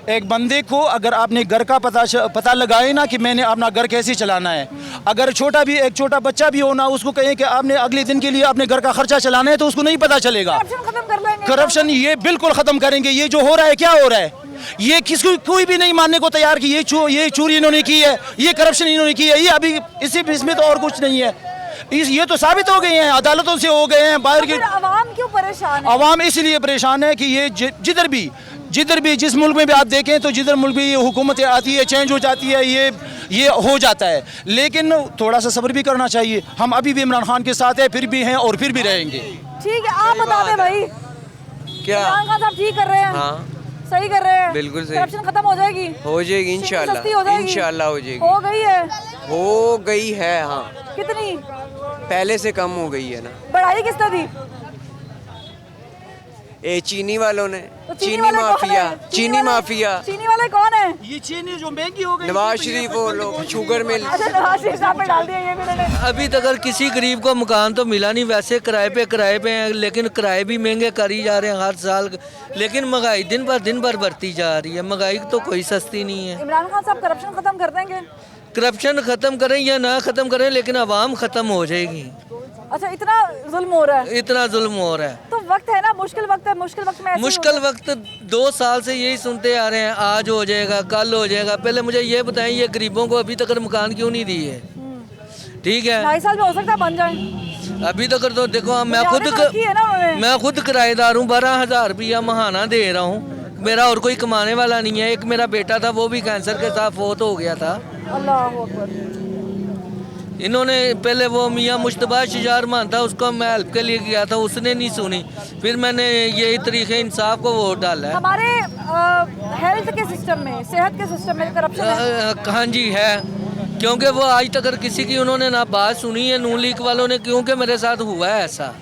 S11: एक बंदे को अगर आपने घर का पता लगाए ना कि मैंने अपना घर कैसे चलाना है, अगर एक छोटा बच्चा भी हो ना, उसको कहें कि आपने अगले दिन के लिए अपने घर का खर्चा चलाना है, तो उसको नहीं पता चलेगा।
S1: करप्शन खत्म कर लेंगे।
S11: करप्शन ये बिल्कुल खत्म करेंगे। ये जो हो रहा है, क्या हो रहा है, ये किसको कोई भी नहीं मानने को तैयार कि ये चोरी इन्होंने की है, ये करप्शन इन्होंने की है। ये अभी इसमें तो और कुछ नहीं है। ये तो साबित हो गए हैं, अदालतों से हो गए हैं। बाहर की
S1: आवाम क्यों परेशान है?
S11: आवाम इसलिए परेशान है कि ये जिधर भी जिस मुल्क में भी आप देखें, तो जिधर मुल्क में ये हुकूमतें आती है, चेंज हो जाती है, ये हो जाता है। लेकिन थोड़ा सा सब्र भी करना चाहिए। हम अभी भी इमरान खान के साथ है, फिर भी हैं और फिर भी रहेंगे।
S1: ठीक है, आप बता दें भाई,
S6: क्या
S1: इमरान खान साहब ठीक कर रहे हैं?
S6: हाँ
S1: सही कर रहे हैं,
S6: बिल्कुल सही।
S1: करप्शन खत्म हो जाएगी?
S6: हो जाएगी इंशाल्लाह,
S1: सस्ती हो जाएगी?
S6: इंशाल्लाह हो जाएगी।
S1: हो गई है?
S6: हो गई है, हाँ
S1: कितनी?
S6: पहले से कम हो गई है ना।
S1: बढ़ाई किसने दी?
S6: चीनी वालों ने,
S1: तो
S6: चीनी
S1: वाले कौन
S6: माफिया,
S1: है?
S6: चीनी माफिया,
S1: चीनी वाले कौन है?
S11: ये चीनी जो महंगी हो गई,
S6: नवाज शरीफ वो लोग शुगर मिल।
S1: अच्छा, नवाज शरीफ साहब पे डाल दिया ये भी उन्होंने।
S12: अभी तक अगर किसी गरीब को मकान तो मिला नहीं, वैसे किराए पे हैं, लेकिन किराए भी महंगे करी जा रहे हैं हर साल। लेकिन महंगाई दिन भर बढ़ती जा रही है, महंगाई तो कोई सस्ती नहीं है।
S1: इमरान खान साहब करप्शन खत्म कर देंगे?
S12: करप्शन खत्म करें या ना खत्म करें, लेकिन आवाम खत्म हो जाएगी।
S1: अच्छा, इतना जुल्म हो रहा है?
S12: इतना जुल्म हो रहा है
S1: तो वक्त है ना, मुश्किल वक्त है, मुश्किल वक्त में ऐसे ही
S12: मुश्किल वक्त 2 साल से यही सुनते आ रहे हैं, आज हो जाएगा, कल हो जाएगा। पहले मुझे ये बताएं, ये गरीबों को अभी तक मकान क्यों नहीं दिए? ठीक है,
S1: 2.5 साल में हो सकता है बन जाए।
S12: अभी तक तो देखो, मैं खुद किराएदार हूँ, 12,000 रुपया महाना दे रहा हूँ। मेरा और कोई कमाने वाला नहीं है। एक मेरा बेटा था, वो भी कैंसर के साथ फौत हो गया था।
S1: अल्लाह अकबर।
S12: इन्होंने पहले वो मियाँ मुश्तबा शुजारमान था, उसको मैं हेल्प के लिए गया था, उसने नहीं सुनी। फिर मैंने यही तरीके इंसाफ को वोट डाला है।
S1: हमारे हेल्थ के सिस्टम में, सेहत के सिस्टम में करप्शन है?
S12: हाँ जी है, क्योंकि वो आज तक किसी की उन्होंने ना बात सुनी है नून लीग वालों ने। क्योंकि मेरे साथ हुआ है ऐसा,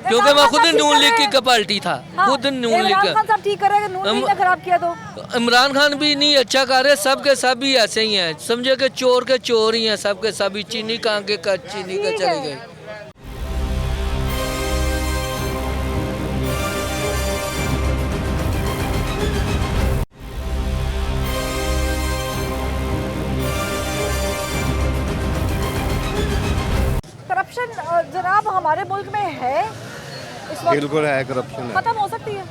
S12: क्योंकि मैं खुद नून लीग की पार्टी था, खुद नून लीग का।
S1: इमरान खान साहब ठीक कर रहे हैं, नून लीग ने खराब किया तो?
S12: इमरान खान भी नहीं अच्छा कर रहे, सब के सब ही ऐसे ही हैं। समझे कि चोर के चोर ही हैं, सब के सब ही। चीनी कहाँ के चीनी का चले गए।
S1: करप्शन जनाब हमारे मुल्क में है इस वक्त?
S13: बिल्कुल है, करप्शन है।
S1: खत्म हो सकती है?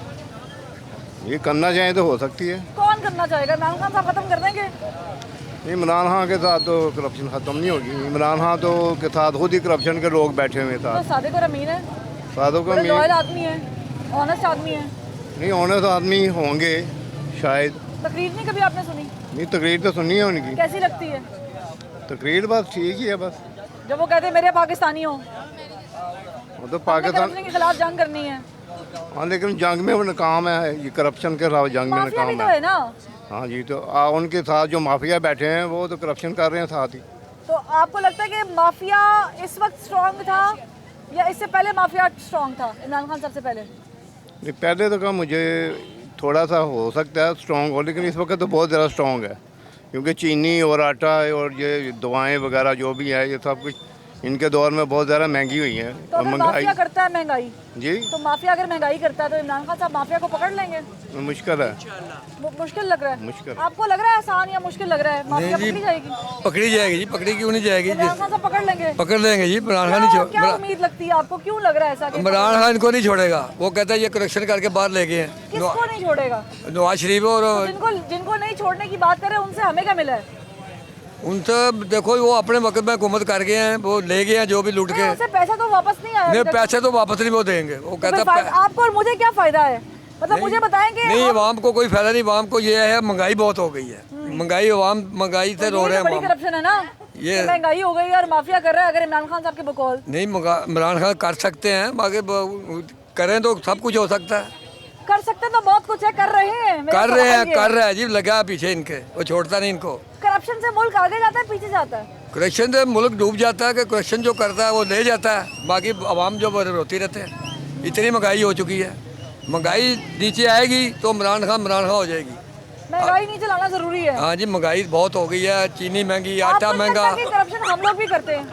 S13: ये करना चाहे तो हो सकती है।
S1: कौन करना चाहेगा? इमरान खान साहब खत्म कर देंगे?
S13: इमरान खान के साथ तो करप्शन खत्म नहीं होगी। इमरान खान तो के साथ खुद ही करप्शन के लोग बैठे हुए
S1: तो
S13: साथ।
S1: सादिक और अमीन है,
S13: सादों का
S1: लॉयल आदमी है, ऑनेस्ट आदमी है।
S13: नहीं, ऑनेस्ट आदमी होंगे शायद।
S1: तकरीर नहीं कभी आपने सुनी?
S13: नहीं, तकरीर तो सुनी है उनकी।
S1: कैसी लगती है
S13: तकरीर? बस ठीक ही है। बस
S1: जब वो कहते हैं मेरे पाकिस्तानी हो,
S13: वो तो पाकिस्तान
S1: के खिलाफ जंग करनी है।
S13: हाँ, लेकिन जंग में वो नाकाम है। ये करप्शन के खिलाफ जंग में
S1: माफिया भी
S13: नाकाम
S1: तो है ना?
S13: हाँ जी, तो उनके साथ जो माफिया बैठे हैं वो तो करप्शन कर रहे हैं साथ ही।
S1: तो आपको लगता है कि माफिया इस वक्त स्ट्रांग था या इससे पहले माफिया स्ट्रांग था, इमरान खान सबसे पहले?
S13: नहीं, पहले तो मुझे थोड़ा सा हो सकता है स्ट्रॉन्ग हो, लेकिन इस वक्त तो बहुत ज़्यादा स्ट्रॉन्ग है। क्योंकि चीनी और आटा और ये दवाएं वगैरह जो भी है, ये सब कुछ इनके दौर में बहुत ज़्यादा महंगी हुई है।
S1: तो
S13: और
S1: अगर
S13: महंगाई
S1: माफिया करता है महंगाई
S13: जी,
S1: तो माफिया अगर महंगाई करता है तो इमरान खान साहब माफिया को पकड़ लेंगे?
S13: मुश्किल है।
S1: मुश्किल लग रहा है?
S13: मुश्किल।
S1: आपको लग रहा है आसान या मुश्किल लग रहा है? माफिया पकड़ी जाएगी?
S6: पकड़ी जाएगी जी, पकड़ी क्यों नहीं जाएगी?
S1: इमरान खान साहब पकड़ लेंगे?
S6: पकड़ लेंगे जी। इमरान खान
S1: क्या
S6: नहीं
S1: उम्मीद लगती है आपको? क्यों लग रहा है ऐसा?
S6: इमरान खान इनको नहीं छोड़ेगा। वो कहता है ये करेक्शन करके बाहर ले गए हैं।
S1: किसको नहीं छोड़ेगा?
S6: नवाज शरीफ और
S1: जिनको नहीं छोड़ने की बात करें उनसे हमें क्या मिला है?
S6: उनसे देखो, वो अपने वक्त में हुकूमत कर गए हैं, वो ले गए हैं जो भी लूट के।
S1: उनसे पैसा तो वापस नहीं आया?
S6: नहीं, पैसे तो वापस नहीं वो देंगे। वो कहता है
S1: आपको और मुझे क्या फायदा है? मतलब मुझे बताएं कि
S6: नहीं, आवाम को कोई फायदा नहीं। आवाम को ये है महंगाई बहुत हो गई है। महंगाई, आवाम महंगाई से रो रहे हैं।
S1: बड़ी करप्शन है ना, ये महंगाई हो गई और माफिया कर रहा है। अगर इमरान खान साहब के बकौल
S6: नहीं, इमरान खान कर सकते हैं, आगे करें तो सब कुछ हो सकता है।
S1: कर सकते तो बहुत कुछ है, कर रहे हैं।
S6: कर रहे हैं जी, लगा पीछे इनके, वो छोड़ता नहीं इनको।
S1: करप्शन से मुल्क आगे जाता है पीछे जाता है?
S6: करप्शन से मुल्क डूब जाता है कि करप्शन जो करता है वो ले जाता है, बाकी आवाम जो रोती रहते हैं। इतनी महंगाई हो चुकी है, महंगाई नीचे आएगी तो इमरान खान हो जाएगी।
S1: महंगाई नहीं चलाना जरूरी है।
S6: हाँ जी, महंगाई बहुत हो गई है, चीनी महंगी, आटा
S1: आपको
S6: महंगा।
S1: लगता है कि करप्शन हम लोग भी करते हैं?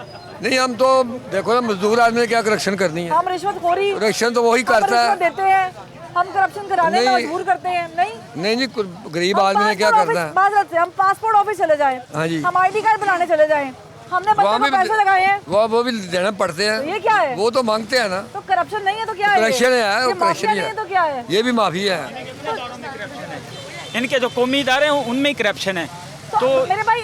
S6: नहीं, हम तो देखो ना, मजदूर आदमी ने क्या करप्शन करनी है।
S1: हम रिश्वतखोरी,
S6: करप्शन तो वही
S1: हम
S6: करता
S1: रिश्वत
S6: है।
S1: देते हैं, हम करप्शन कराने में
S6: नहीं।
S1: मजबूर करते हैं। नहीं
S6: नहीं जी, गरीब आदमी ने क्या करना है।
S1: बात से हम पासपोर्ट ऑफिस चले जाएं,
S6: हाँ जी।
S1: हम आईडी कार्ड बनाने चले जाएं, हमने बच्चे
S6: वहाँ
S1: को
S6: भी
S1: पैसे लगाए हैं,
S6: वो भी देना पड़ते हैं।
S1: तो ये क्या है?
S6: वो तो मांगते हैं ना।
S1: तो करप्शन नहीं है तो क्या है?
S6: करप्शन है,
S1: ये
S6: वो
S1: माफिया
S6: करप्शन ही
S1: नहीं है
S6: है।
S1: तो क्या है?
S6: ये भी माफी है।
S14: इनके जो कौमी इदारे हैं उनमें ही करप्शन है।
S1: तो मेरे भाई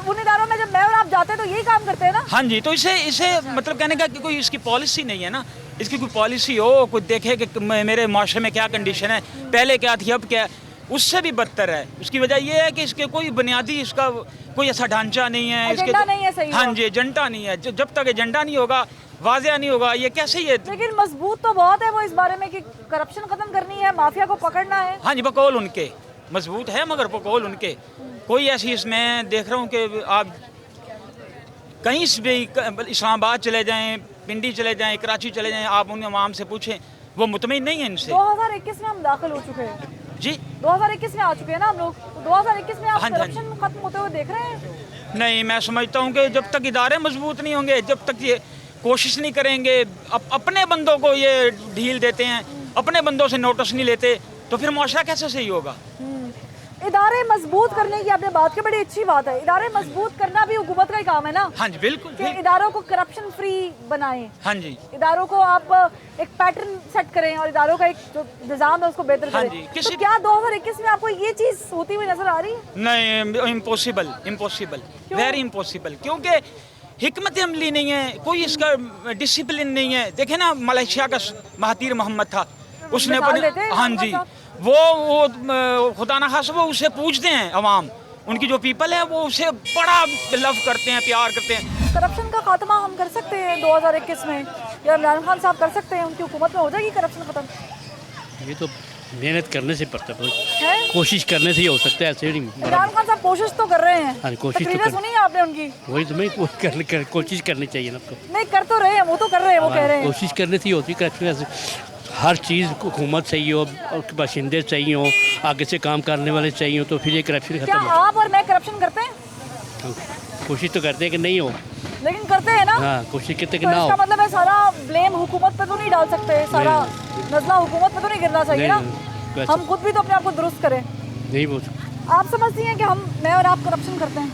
S1: उन इदारों में जब मैं और आप जाते हैं तो यही काम करते हैं ना।
S14: हाँ जी, तो इसे मतलब कहने का कि कोई इसकी पॉलिसी नहीं है ना। इसकी कोई पॉलिसी हो, कोई देखे कि मेरे माशरे में क्या कंडीशन है, पहले क्या थी अब क्या है, उससे भी बदतर है। उसकी वजह यह है कि इसके कोई बुनियादी इसका कोई ऐसा ढांचा नहीं है,
S1: एजेंडा नहीं है। सही
S14: हाँ जी, एजेंडा नहीं है। जब तक एजेंडा नहीं होगा, वाजिया नहीं होगा, ये कैसे ये।
S1: लेकिन मजबूत तो बहुत है वो इस बारे में कि करप्शन खत्म करनी है, माफिया को पकड़ना है।
S14: हाँ जी, बकौल उनके मजबूत है, मगर बकौल उनके कोई ऐसी इसमें देख रहा हूँ कि आप कहीं से भी इस्लामाबाद चले जाएं, पिंडी चले जाएं, कराची चले जाएं, आप उन अवाम से पूछें, वो मुतमिन नहीं है इनसे।
S1: 2021 में हम दाखिल हो चुके हैं
S14: जी,
S1: 2021 में आ चुके हैं ना हम लोग। तो 2021 में आप
S14: हाँ जी, हाँ जी।
S1: करप्शन खत्म होते हुए देख रहे हैं?
S14: नहीं, मैं समझता हूँ कि जब तक इदारे मजबूत नहीं होंगे, जब तक ये कोशिश नहीं करेंगे, अपने बंदों को ये ढील देते हैं, अपने बंदों से नोटिस नहीं लेते, तो फिर मुआशरा कैसे सही होगा।
S1: इदारे मजबूत करने की आपने बात की, बड़ी अच्छी बात है। इदारे मजबूत करना भी हुकूमत का ही काम है ना।
S14: हाँ जी, बिल्कुल।
S1: कि इदारों को करप्शन फ्री बनाएं,
S14: हाँ जी,
S1: इदारों को आप एक पैटर्न सेट करें और इदारों का एक जो निज़ाम है उसको बेहतर
S14: हाँ
S1: करें।
S14: जी,
S1: तो क्या 2021 में आपको ये चीज़ होती हुई नजर आ रही है?
S14: नहीं, इम्पॉसिबल, इम्पॉसिबल, वेरी इम्पॉसिबल। क्योंकि हिकमत अमली नहीं है, कोई इसका डिसिप्लिन नहीं है। देखे ना, मलेशिया का महातीर मोहम्मद था, उसने हाँ जी, वो खुदा न खास वो उसे पूछते हैं अवाम, उनकी जो पीपल है वो उसे बड़ा लव करते हैं, प्यार करते हैं।
S1: करप्शन का खात्मा हम कर सकते हैं 2021 में, या इमरान खान साहब कर सकते हैं, उनकी हुकूमत में हो जाएगी करप्शन खत्म?
S15: ये तो मेहनत करने से पड़ता है,
S1: है?
S15: कोशिश करने से ही हो सकता है, ऐसे नहीं।
S1: इमरान खान साहब कोशिश तो कर रहे हैं।
S15: हाँ, कोशिश तो
S1: तकरीरें सुनी है आपने उनकी?
S15: वही तो मैं कोशिश करनी चाहिए ना आपको।
S1: नहीं, कर तो रहे हैं, वो तो कर रहे हैं, वो कह रहे हैं।
S15: कोशिश करने से ही होती है करप्शन। हर चीज़ हुकूमत सही हो और बाशिंदे सही हो, आगे से काम करने वाले चाहिए हो, तो फिर ये करप्शन
S1: क्या
S15: खत्म हो।
S1: आप और मैं करप्शन करते हैं?
S15: कोशिश तो करते हैं कि नहीं हो,
S1: लेकिन करते हैं ना।
S15: हाँ, कोशिश करते कि
S1: तो
S15: ना
S1: इसका
S15: हो।
S1: मतलब है सारा ब्लेम हुकूमत पे तो नहीं डाल सकते, सारा नजला हुकूमत पे तो नहीं गिरना चाहिए ना।
S15: नहीं,
S1: हम खुद भी तो अपने आप को दुरुस्त करें।
S15: नहीं बोल।
S1: आप समझती हैं कि मैं और आप करप्शन करते हैं?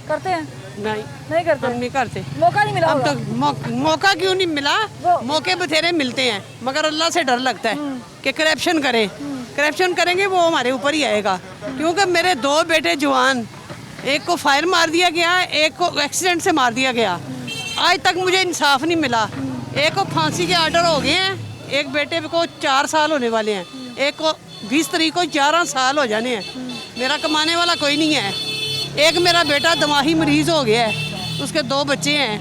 S1: करते हैं? नहीं करते।
S16: हम नहीं करते।
S1: मौका नहीं मिला
S16: हम
S1: होगा।
S16: तो मौका क्यों नहीं मिला? मौके बथेरे मिलते हैं, मगर अल्लाह से डर लगता है कि करप्शन करें। करप्शन करेंगे वो हमारे ऊपर ही आएगा। क्योंकि मेरे 2 बेटे जवान, एक को फायर मार दिया गया, एक को एक्सीडेंट से मार दिया गया। आज तक मुझे इंसाफ नहीं मिला। एक को फांसी के आर्डर हो गए हैं, एक बेटे को 4 साल होने वाले हैं, एक को 20 तारीख को 11 साल हो जाने हैं। मेरा कमाने वाला कोई नहीं है। एक मेरा बेटा दिमागी मरीज हो गया है, उसके 2 बच्चे हैं।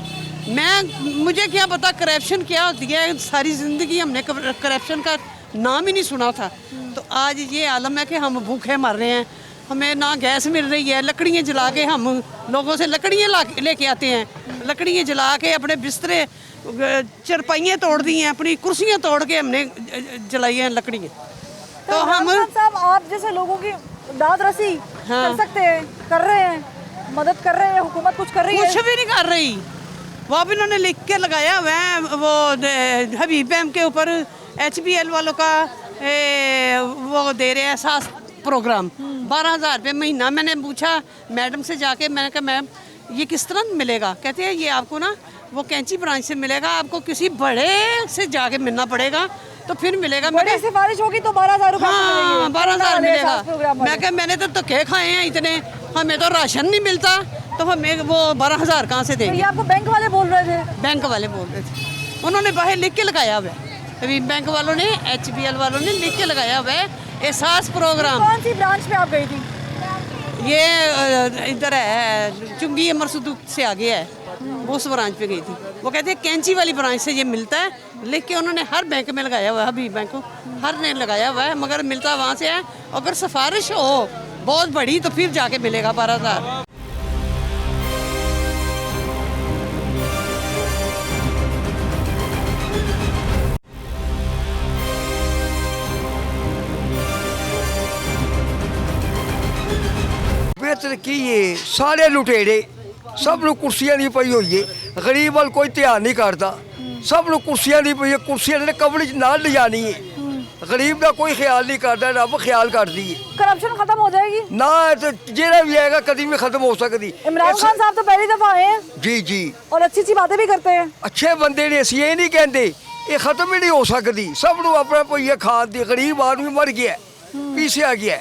S16: मुझे क्या पता करप्शन क्या होती है। सारी ज़िंदगी हमने करप्शन का नाम ही नहीं सुना था। तो आज ये आलम है कि हम भूखे मर रहे हैं, हमें ना गैस मिल रही है। लकड़ियाँ जला के हम लोगों से लकड़ियाँ लेके आते हैं, लकड़ियाँ जला के अपने बिस्तरे चरपाइयाँ तोड़ दी हैं, अपनी कुर्सियाँ तोड़ के हमने जलाई हैं लकड़ियाँ। तो हम
S1: साहब आप जैसे लोगों की दाद रसी कर सकते हैं, कर रहे हैं, मदद कर रहे हैं, हुकूमत कुछ कर रही है?
S16: कुछ भी नहीं कर रही। वो भी उन्होंने लिख के लगाया हुआ है, वो हबीब मैम के ऊपर HBL वालों का वो दे रहे हैं सास प्रोग्राम 12,000 रुपये महीना। मैंने पूछा मैडम से जाके, मैंने कहा मैम ये किस तरह मिलेगा? कहते हैं ये आपको ना वो कैंची ब्रांच से मिलेगा, आपको किसी बड़े से जाके मिलना पड़ेगा तो फिर मिलेगा।
S1: बड़ी सिफारिश होगी तो 12,000 रुपये।
S16: हाँ, 12,000 मिलेगा। मैं कहा मैंने तो धक्के खाए हैं इतने, हमें तो राशन नहीं मिलता, तो हमें वो 12,000 कहाँ से देंगे?
S1: ये आपको बैंक वाले बोल रहे थे?
S16: बैंक वाले बोल रहे थे, उन्होंने बाहर लिख के लगाया हुआ है। अभी बैंक वालों ने, HBL वालों ने लिख के लगाया हुआ है एहसास प्रोग्राम।
S1: कौन सी ब्रांच पे आप गई थी?
S16: ये इधर है चुंगी अमर सुदूक से आगे है, उस ब्रांच पे गई थी। वो कहते हैं कैंची वाली ब्रांच से ये मिलता है, लिख के उन्होंने हर बैंक में लगाया हुआ है, हबीब बैंक को हर ने लगाया हुआ है, मगर मिलता वहाँ से है। अगर सिफारिश हो बहुत बड़ी तो फिर जाके मिलेगा 12,000।
S10: तरक्की है सारे लुटेरे सब लोग कुर्सियां नहीं पई हुई है गरीब वाल कोई ध्यान नहीं करता सब लोग कुर्सियां नहीं पई कुर्सियां ने कबड़ ना ले जानी है गरीब का कोई ख्याल नहीं करता रब ख्याल कर दी है
S1: करप्शन खत्म हो जाएगी
S10: ना तो जेड़ा भी आएगा कभी भी खत्म हो सकती
S1: इमरान खान साहब तो पहली दफा आए हैं
S10: जी जी
S1: और अच्छी अच्छी बातें भी करते हैं
S10: अच्छे बंदे ने असं ये नहीं कहते ये खत्म ही नहीं हो सकती सब लोग अपना भैया खाद दी गरीब आदमी मर गया पीछे आ गया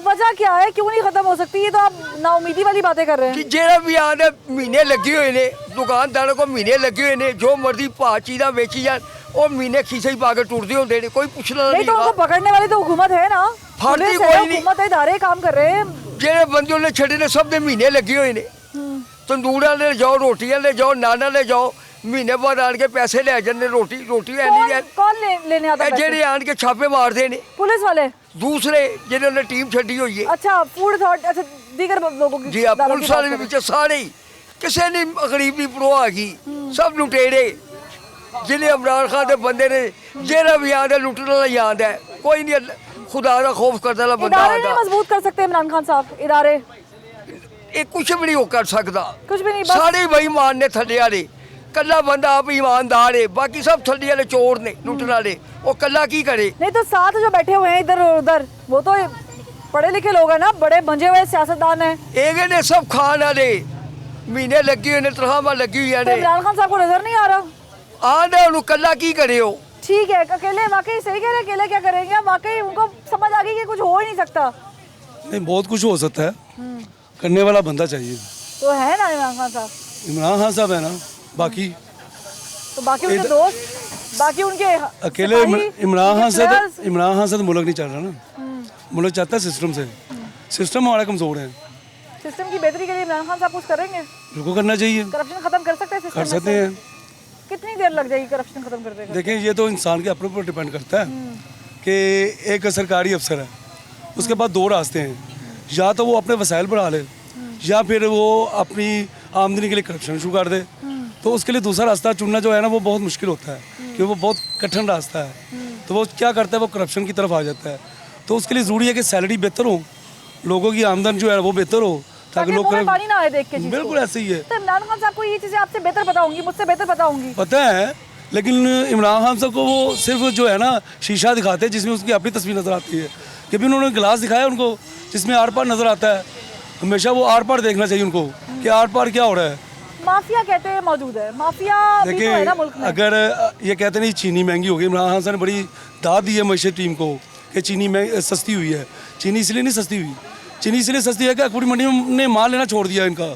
S1: वजह क्या है क्यों नहीं खत्म हो सकती ये तो आप नाउमीदी वाली बातें कर रहे हैं
S10: कि जेड़ा भी आने महीने लगे हुए ने दुकानदारों को महीने लगे हुए ने जो मर्जी भाव चीज़ा बेची जान और महीने खीसे ही पा के टुरते होंगे ने कोई पूछना
S1: नहीं तो उनको पकड़ने वाली तो हुकूमत है ना
S10: फड़ती कोई नहीं
S1: हुकूमत है इदारे काम कर रहे हैं
S10: जेड़े बंदे ने छड़े ने सब दे महीने लगे हुए ने तंदूरा ले जाओ रोटियां ले जाओ नाना ले जाओ महीने बाद आन के पैसे ले जाते रोटी है नहीं
S1: कौन लेने आता है
S10: जेड़े आन के छापे मारते ने
S1: पुलिस वाले
S10: दूसरे जिन्होंने टीम छड़ी हुई है
S1: अच्छा फूड अथॉरिटी अच्छा दीगर लोगों की
S10: जी पुलिस वाले भी पीछे सारे ही किसी ने गरीब की परवाह की सब लुटेरे जिन्हें इमरान खान के बंदे ने जेड़ा भी याद है लुटने वाला याद है कोई नहीं खुदा का खौफ करने वाला बंदा
S1: इदारे नहीं मजबूत कर सकते इमरान खान साहब इदारे
S10: ये कुछ भी नहीं हो कर सकता
S1: कुछ भी नहीं
S10: सारे बेईमान ने थल्ले वाले कल्ला बंदा आप ईमानदार है बाकी सब थल्ले वाले चोर ने लुटने वाले वो कल्ला की करे
S1: नहीं तो साथ जो बैठे हुए हैं इधर और उधर वो तो पढ़े लिखे लोग हैं ना बड़े बंजे हुए सियासतदान हैं
S10: एक ने सब खान वाले महीने लगी हुए ने तनख्वाह लगी हुई है
S1: इमरान खान साहब को नजर नहीं आ रहा
S10: आने उन्होंने कल्ला की करे हो
S1: ठीक है अकेले वाकई सही कह रहे अकेले क्या करेंगे वाकई उनको समझ आ गई कि कुछ हो ही नहीं सकता
S17: नहीं बहुत कुछ हो सकता है करने वाला बंदा चाहिए
S1: तो है ना इमरान खान साहब
S17: इमरान खान साहब है ना बाकी
S1: तो बाकी उनके दोस्त बाकी उनके
S17: अकेले इमरान खान से तो मुल्क नहीं चल रहा ना मुल्क चाहता है सिस्टम से सिस्टम हमारा कमजोर है
S1: सिस्टम की बेहतरी के लिए इमरान खान साहब कुछ करेंगे
S17: बिल्कुल करना चाहिए
S1: करप्शन खत्म कर सकते हैं
S17: कर सकते हैं
S1: कितनी देर लग जाएगी करप्शन खत्म करने में
S17: देखें ये तो इंसान के अपने ऊपर डिपेंड करता है कि एक सरकारी अफसर है उसके बाद दो रास्ते हैं या तो वो अपने वसाइल बढ़ा ले या फिर वो अपनी आमदनी के लिए करप्शन शुरू कर दे तो उसके लिए दूसरा रास्ता चुनना जो है ना वो बहुत मुश्किल होता है क्योंकि वो बहुत कठिन रास्ता है तो वो क्या करता है वो करप्शन की तरफ आ जाता है तो उसके लिए ज़रूरी है कि सैलरी बेहतर हो लोगों की आमदन जो है वो बेहतर हो ताकि लोग
S1: पानी ना आए देख के
S17: बिल्कुल ऐसे ही है
S1: तो इमरान खान साहब को ये चीज़ें आपसे बेहतर पता होंगी मुझसे बेहतर पता होंगी
S17: पता है लेकिन इमरान खान साहब को वो सिर्फ जो है ना शीशा दिखाते हैं जिसमें उसकी अपनी तस्वीर नज़र आती है कभी उन्होंने गिलास दिखाया उनको जिसमें आर पार नज़र आता है हमेशा वो आर पार देखना चाहिए उनको कि आर पार क्या हो रहा है
S1: माफिया कहते हैं मौजूद है माफिया भी तो है ना मुल्क में
S17: अगर ये कहते नहीं चीनी महंगी हो गई इमरान खान साहब ने बड़ी दाद दी है मईशत टीम को कि चीनी सस्ती हुई है चीनी इसलिए नहीं सस्ती हुई चीनी इसलिए सस्ती है कि अकबरी मंडी ने माल लेना छोड़ दिया इनका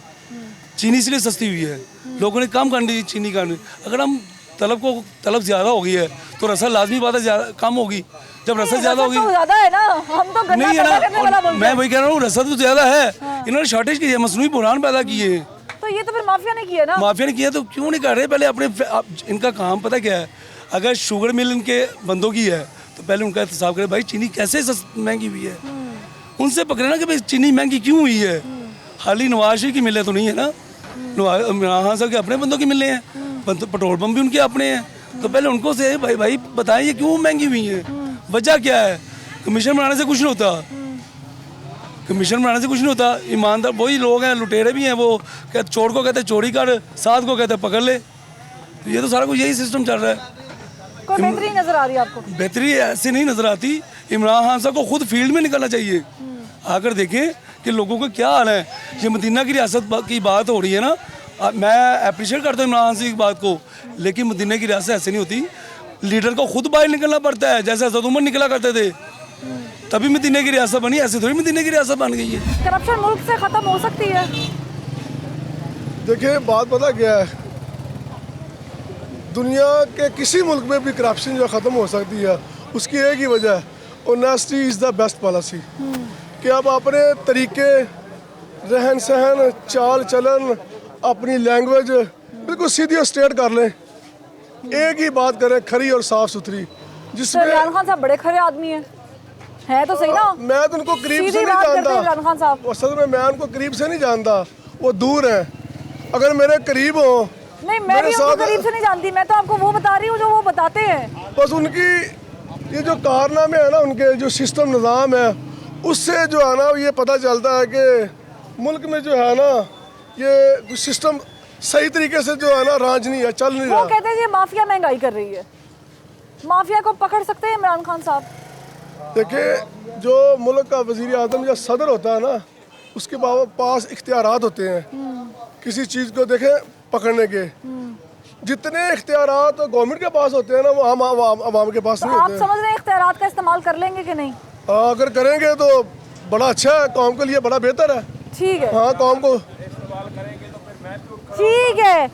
S17: चीनी इसलिए सस्ती हुई है लोगों ने कम कर दी चीनी का अगर हम तलब ज़्यादा हो गई है तो रसल लाजमी बात है कम होगी जब रसल ज़्यादा होगी
S1: ज़्यादा है ना हम तो
S17: नहीं है ना मैं वही कह रहा हूँ रसल तो ज़्यादा है इन्होंने शॉर्टेज की है मसनूई बुरान पैदा किए हैं
S1: तो ये तो फिर माफिया ने किया ना
S17: माफिया ने किया तो क्यों नहीं कर रहे पहले अपने इनका काम पता क्या है अगर शुगर मिल इनके बंदों की है तो पहले उनका एहतसाब करें भाई चीनी कैसे महंगी हुई है उनसे पकड़े ना कि भाई चीनी महंगी क्यों हुई है खाली नवाज शरीफ की मिले तो नहीं है ना इमरान खान साहब के अपने बंदों की मिले हैं पेट्रोल पंप भी उनके अपने हैं तो पहले उनको से भाई बताएं ये क्यों महंगी हुई है वजह क्या है कमीशन बनाने से कुछ नहीं होता कमीशन बनाने से कुछ नहीं होता ईमानदार वही लोग हैं लुटेरे भी हैं वो कहते चोर को कहते चोरी कर साथ को कहते पकड़ ले तो ये तो सारा कुछ यही सिस्टम चल रहा है
S1: कोई बेहतरी नजर आ रही है आपको
S17: बेहतरी ऐसे नहीं नजर आती इमरान खान साहब को खुद फील्ड में निकलना चाहिए आकर देखें कि लोगों का क्या हाल है ये मदीना की रियासत की बात हो रही है ना मैं अप्रिशिएट करता हूँ इमरान खान की बात को लेकिन मदीना की रियासत ऐसे नहीं होती लीडर को खुद बाहर निकलना पड़ता है जैसे हज़रत उमर निकला करते थे तभी मदीने की रियासत बनी ऐसे थोड़ी मदीने की रियासत बन गई है
S1: करप्शन मुल्क से ख़त्म हो सकती है
S9: देखिए बात पता क्या है दुनिया के किसी मुल्क में भी करप्शन जो ख़त्म हो सकती है उसकी एक ही वजह है honesty is the best policy कि आप अपने तरीके रहन सहन चाल चलन अपनी लैंग्वेज बिल्कुल सीधी और स्ट्रेट कर लें एक ही बात करें खरी और साफ सुथरी जिसमें
S1: इमरान खान साहब बड़े खरे आदमी हैं है तो सही ना
S9: मैं तो उनको करीब से नहीं जानता
S1: इमरान खान साहब
S9: असल में मैं उनको करीब से नहीं जानता वो दूर है अगर मेरे करीब हो
S1: नहीं मैं भी उनको करीब से नहीं जानती मैं तो आपको वो बता रही हूँ जो वो बताते हैं
S9: बस उनकी ये जो कारनामे है ना उनके जो सिस्टम निज़ाम है उससे जो है ना ये पता चलता है कि मुल्क में जो है ना ये सिस्टम सही तरीके से जो है ना राज नहीं है, चल नहीं
S1: वो
S9: रहा।
S1: कहते हैं ये माफिया महंगाई कर रही है, माफिया को पकड़ सकते हैं इमरान खान साहब?
S9: देखिए जो मुल्क का वजीर आजम या सदर होता है ना, उसके पास इख्तियारात होते हैं किसी चीज़ को देखें पकड़ने के। जितने इख्तियारात गवर्नमेंट के पास होते हैं ना, वो आवाम के पास
S1: तो
S9: नहीं
S1: आप
S9: होते।
S1: समझ रहे हैं इख्तियारात का इस्तेमाल कर लेंगे कि नहीं?
S9: अगर करेंगे तो बड़ा अच्छा है, कौम के लिए बड़ा बेहतर है।
S1: ठीक है,
S9: हाँ कौम को
S1: ठीक है,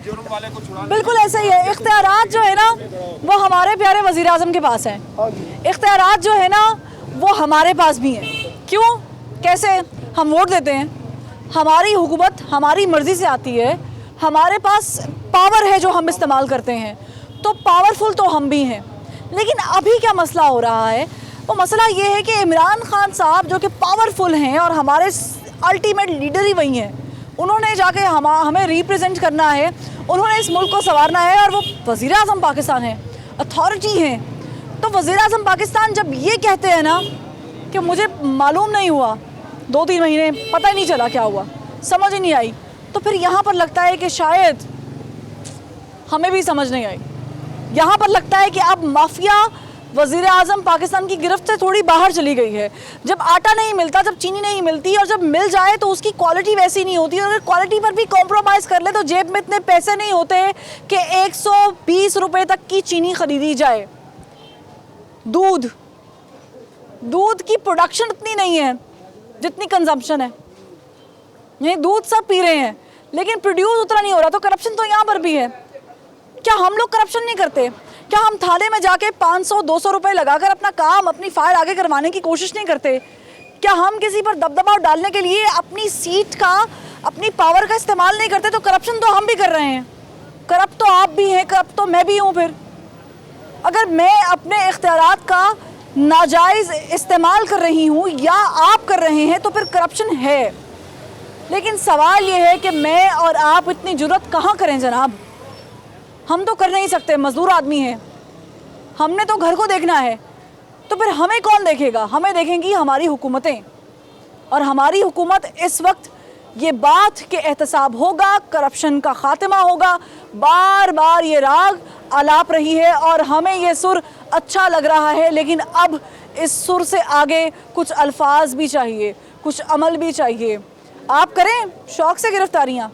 S1: बिल्कुल ऐसा ही है। इख्तियारात जो है ना वो हमारे प्यारे वजीर आजम के पास है, इख्तियारात जो है ना वो हमारे पास भी हैं। क्यों, कैसे? हम वोट देते हैं, हमारी हुकूमत हमारी मर्जी से आती है, हमारे पास पावर है जो हम इस्तेमाल करते हैं, तो पावरफुल तो हम भी हैं। लेकिन अभी क्या मसला हो रहा है, वो मसला ये है कि इमरान खान साहब जो कि पावरफुल हैं और हमारे अल्टीमेट लीडर ही वही हैं, उन्होंने जाके हमें रिप्रेजेंट करना है, उन्होंने इस मुल्क को संवारना है, और वो वज़ीर आज़म पाकिस्तान है, अथॉरिटी हैं। तो वज़ीर आज़म पाकिस्तान जब ये कहते हैं ना कि मुझे मालूम नहीं हुआ, 2-3 महीने पता ही नहीं चला क्या हुआ, समझ ही नहीं आई, तो फिर यहाँ पर लगता है कि शायद हमें भी समझ नहीं आई। यहाँ पर लगता है कि अब माफिया वज़ीर आज़म पाकिस्तान की गिरफ्त से थोड़ी बाहर चली गई है। जब आटा नहीं मिलता, जब चीनी नहीं मिलती, और जब मिल जाए तो उसकी क्वालिटी वैसी नहीं होती, और अगर क्वालिटी पर भी कॉम्प्रोमाइज़ कर ले तो जेब में इतने पैसे नहीं होते कि 120 रुपये तक की चीनी खरीदी जाए। दूध की प्रोडक्शन इतनी नहीं है जितनी कंजम्पशन है, ये दूध सब पी रहे हैं लेकिन प्रोड्यूस उतना नहीं हो रहा। तो करप्शन तो यहाँ पर भी है। क्या हम लोग करप्शन नहीं करते? क्या हम थाने में जाके 500-200 रुपए लगाकर अपना काम, अपनी फाइल आगे करवाने की कोशिश नहीं करते? क्या हम किसी पर दबदबा डालने के लिए अपनी सीट का, अपनी पावर का इस्तेमाल नहीं करते? तो करप्शन तो हम भी कर रहे हैं, करप्ट तो आप भी हैं, करप्ट तो मैं भी हूँ। फिर अगर मैं अपने इख्तियारात का नाजायज़ इस्तेमाल कर रही हूँ या आप कर रहे हैं तो फिर करप्शन है। लेकिन सवाल ये है कि मैं और आप इतनी जुर्रत कहाँ करें जनाब? हम तो कर नहीं सकते, मजदूर आदमी हैं, हमने तो घर को देखना है। तो फिर हमें कौन देखेगा? हमें देखेंगी हमारी हुकूमतें। और हमारी हुकूमत इस वक्त ये बात कि एहतसाब होगा, करप्शन का ख़ात्मा होगा, बार बार ये राग आलाप रही है, और हमें ये सुर अच्छा लग रहा है। लेकिन अब इस सुर से आगे कुछ अल्फाज भी चाहिए, कुछ अमल भी चाहिए। आप करें शौक़ से गिरफ्तारियाँ,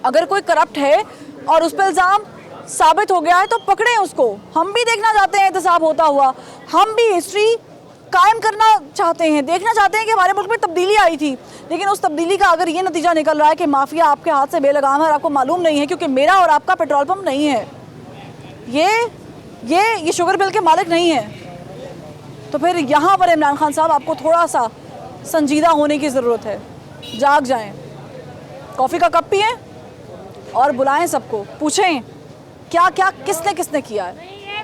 S1: अगर कोई करप्ट है और उस पर इल्ज़ाम साबित हो गया है तो पकड़ें उसको। हम भी देखना चाहते हैं एहतसाब होता हुआ, हम भी हिस्ट्री कायम करना चाहते हैं, देखना चाहते हैं कि हमारे मुल्क में तब्दीली आई थी। लेकिन उस तब्दीली का अगर ये नतीजा निकल रहा है कि माफिया आपके हाथ से बेलगाम है और आपको मालूम नहीं है, क्योंकि मेरा और आपका पेट्रोल पंप नहीं है, ये शुगर मिल के मालिक नहीं है, तो फिर यहाँ पर इमरान खान साहब आपको थोड़ा सा संजीदा होने की ज़रूरत है। जाग जाएं, कॉफ़ी का कप पिएं और बुलाएं सबको, पूछें क्या क्या किसने किसने किया है,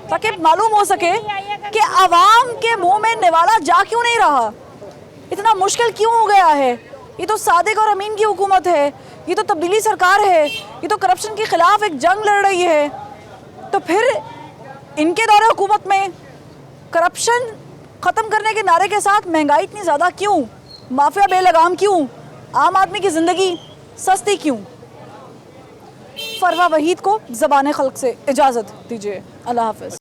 S1: ताकि मालूम हो सके कि आवाम के मुंह में निवाला जा क्यों नहीं रहा, इतना मुश्किल क्यों हो गया है। ये तो सादिक और अमीन की हुकूमत है, ये तो तब्दीली सरकार है, ये तो करप्शन के ख़िलाफ़ एक जंग लड़ रही है। तो फिर इनके दौरे हुकूमत में करप्शन ख़त्म करने के नारे के साथ महंगाई इतनी ज़्यादा क्यों, माफिया बेलगाम क्यों, आम आदमी की ज़िंदगी सस्ती क्यों? फरवा वहीद को ज़बान खल्क से इजाज़त दीजिए। अल्लाह हाफ़िज़।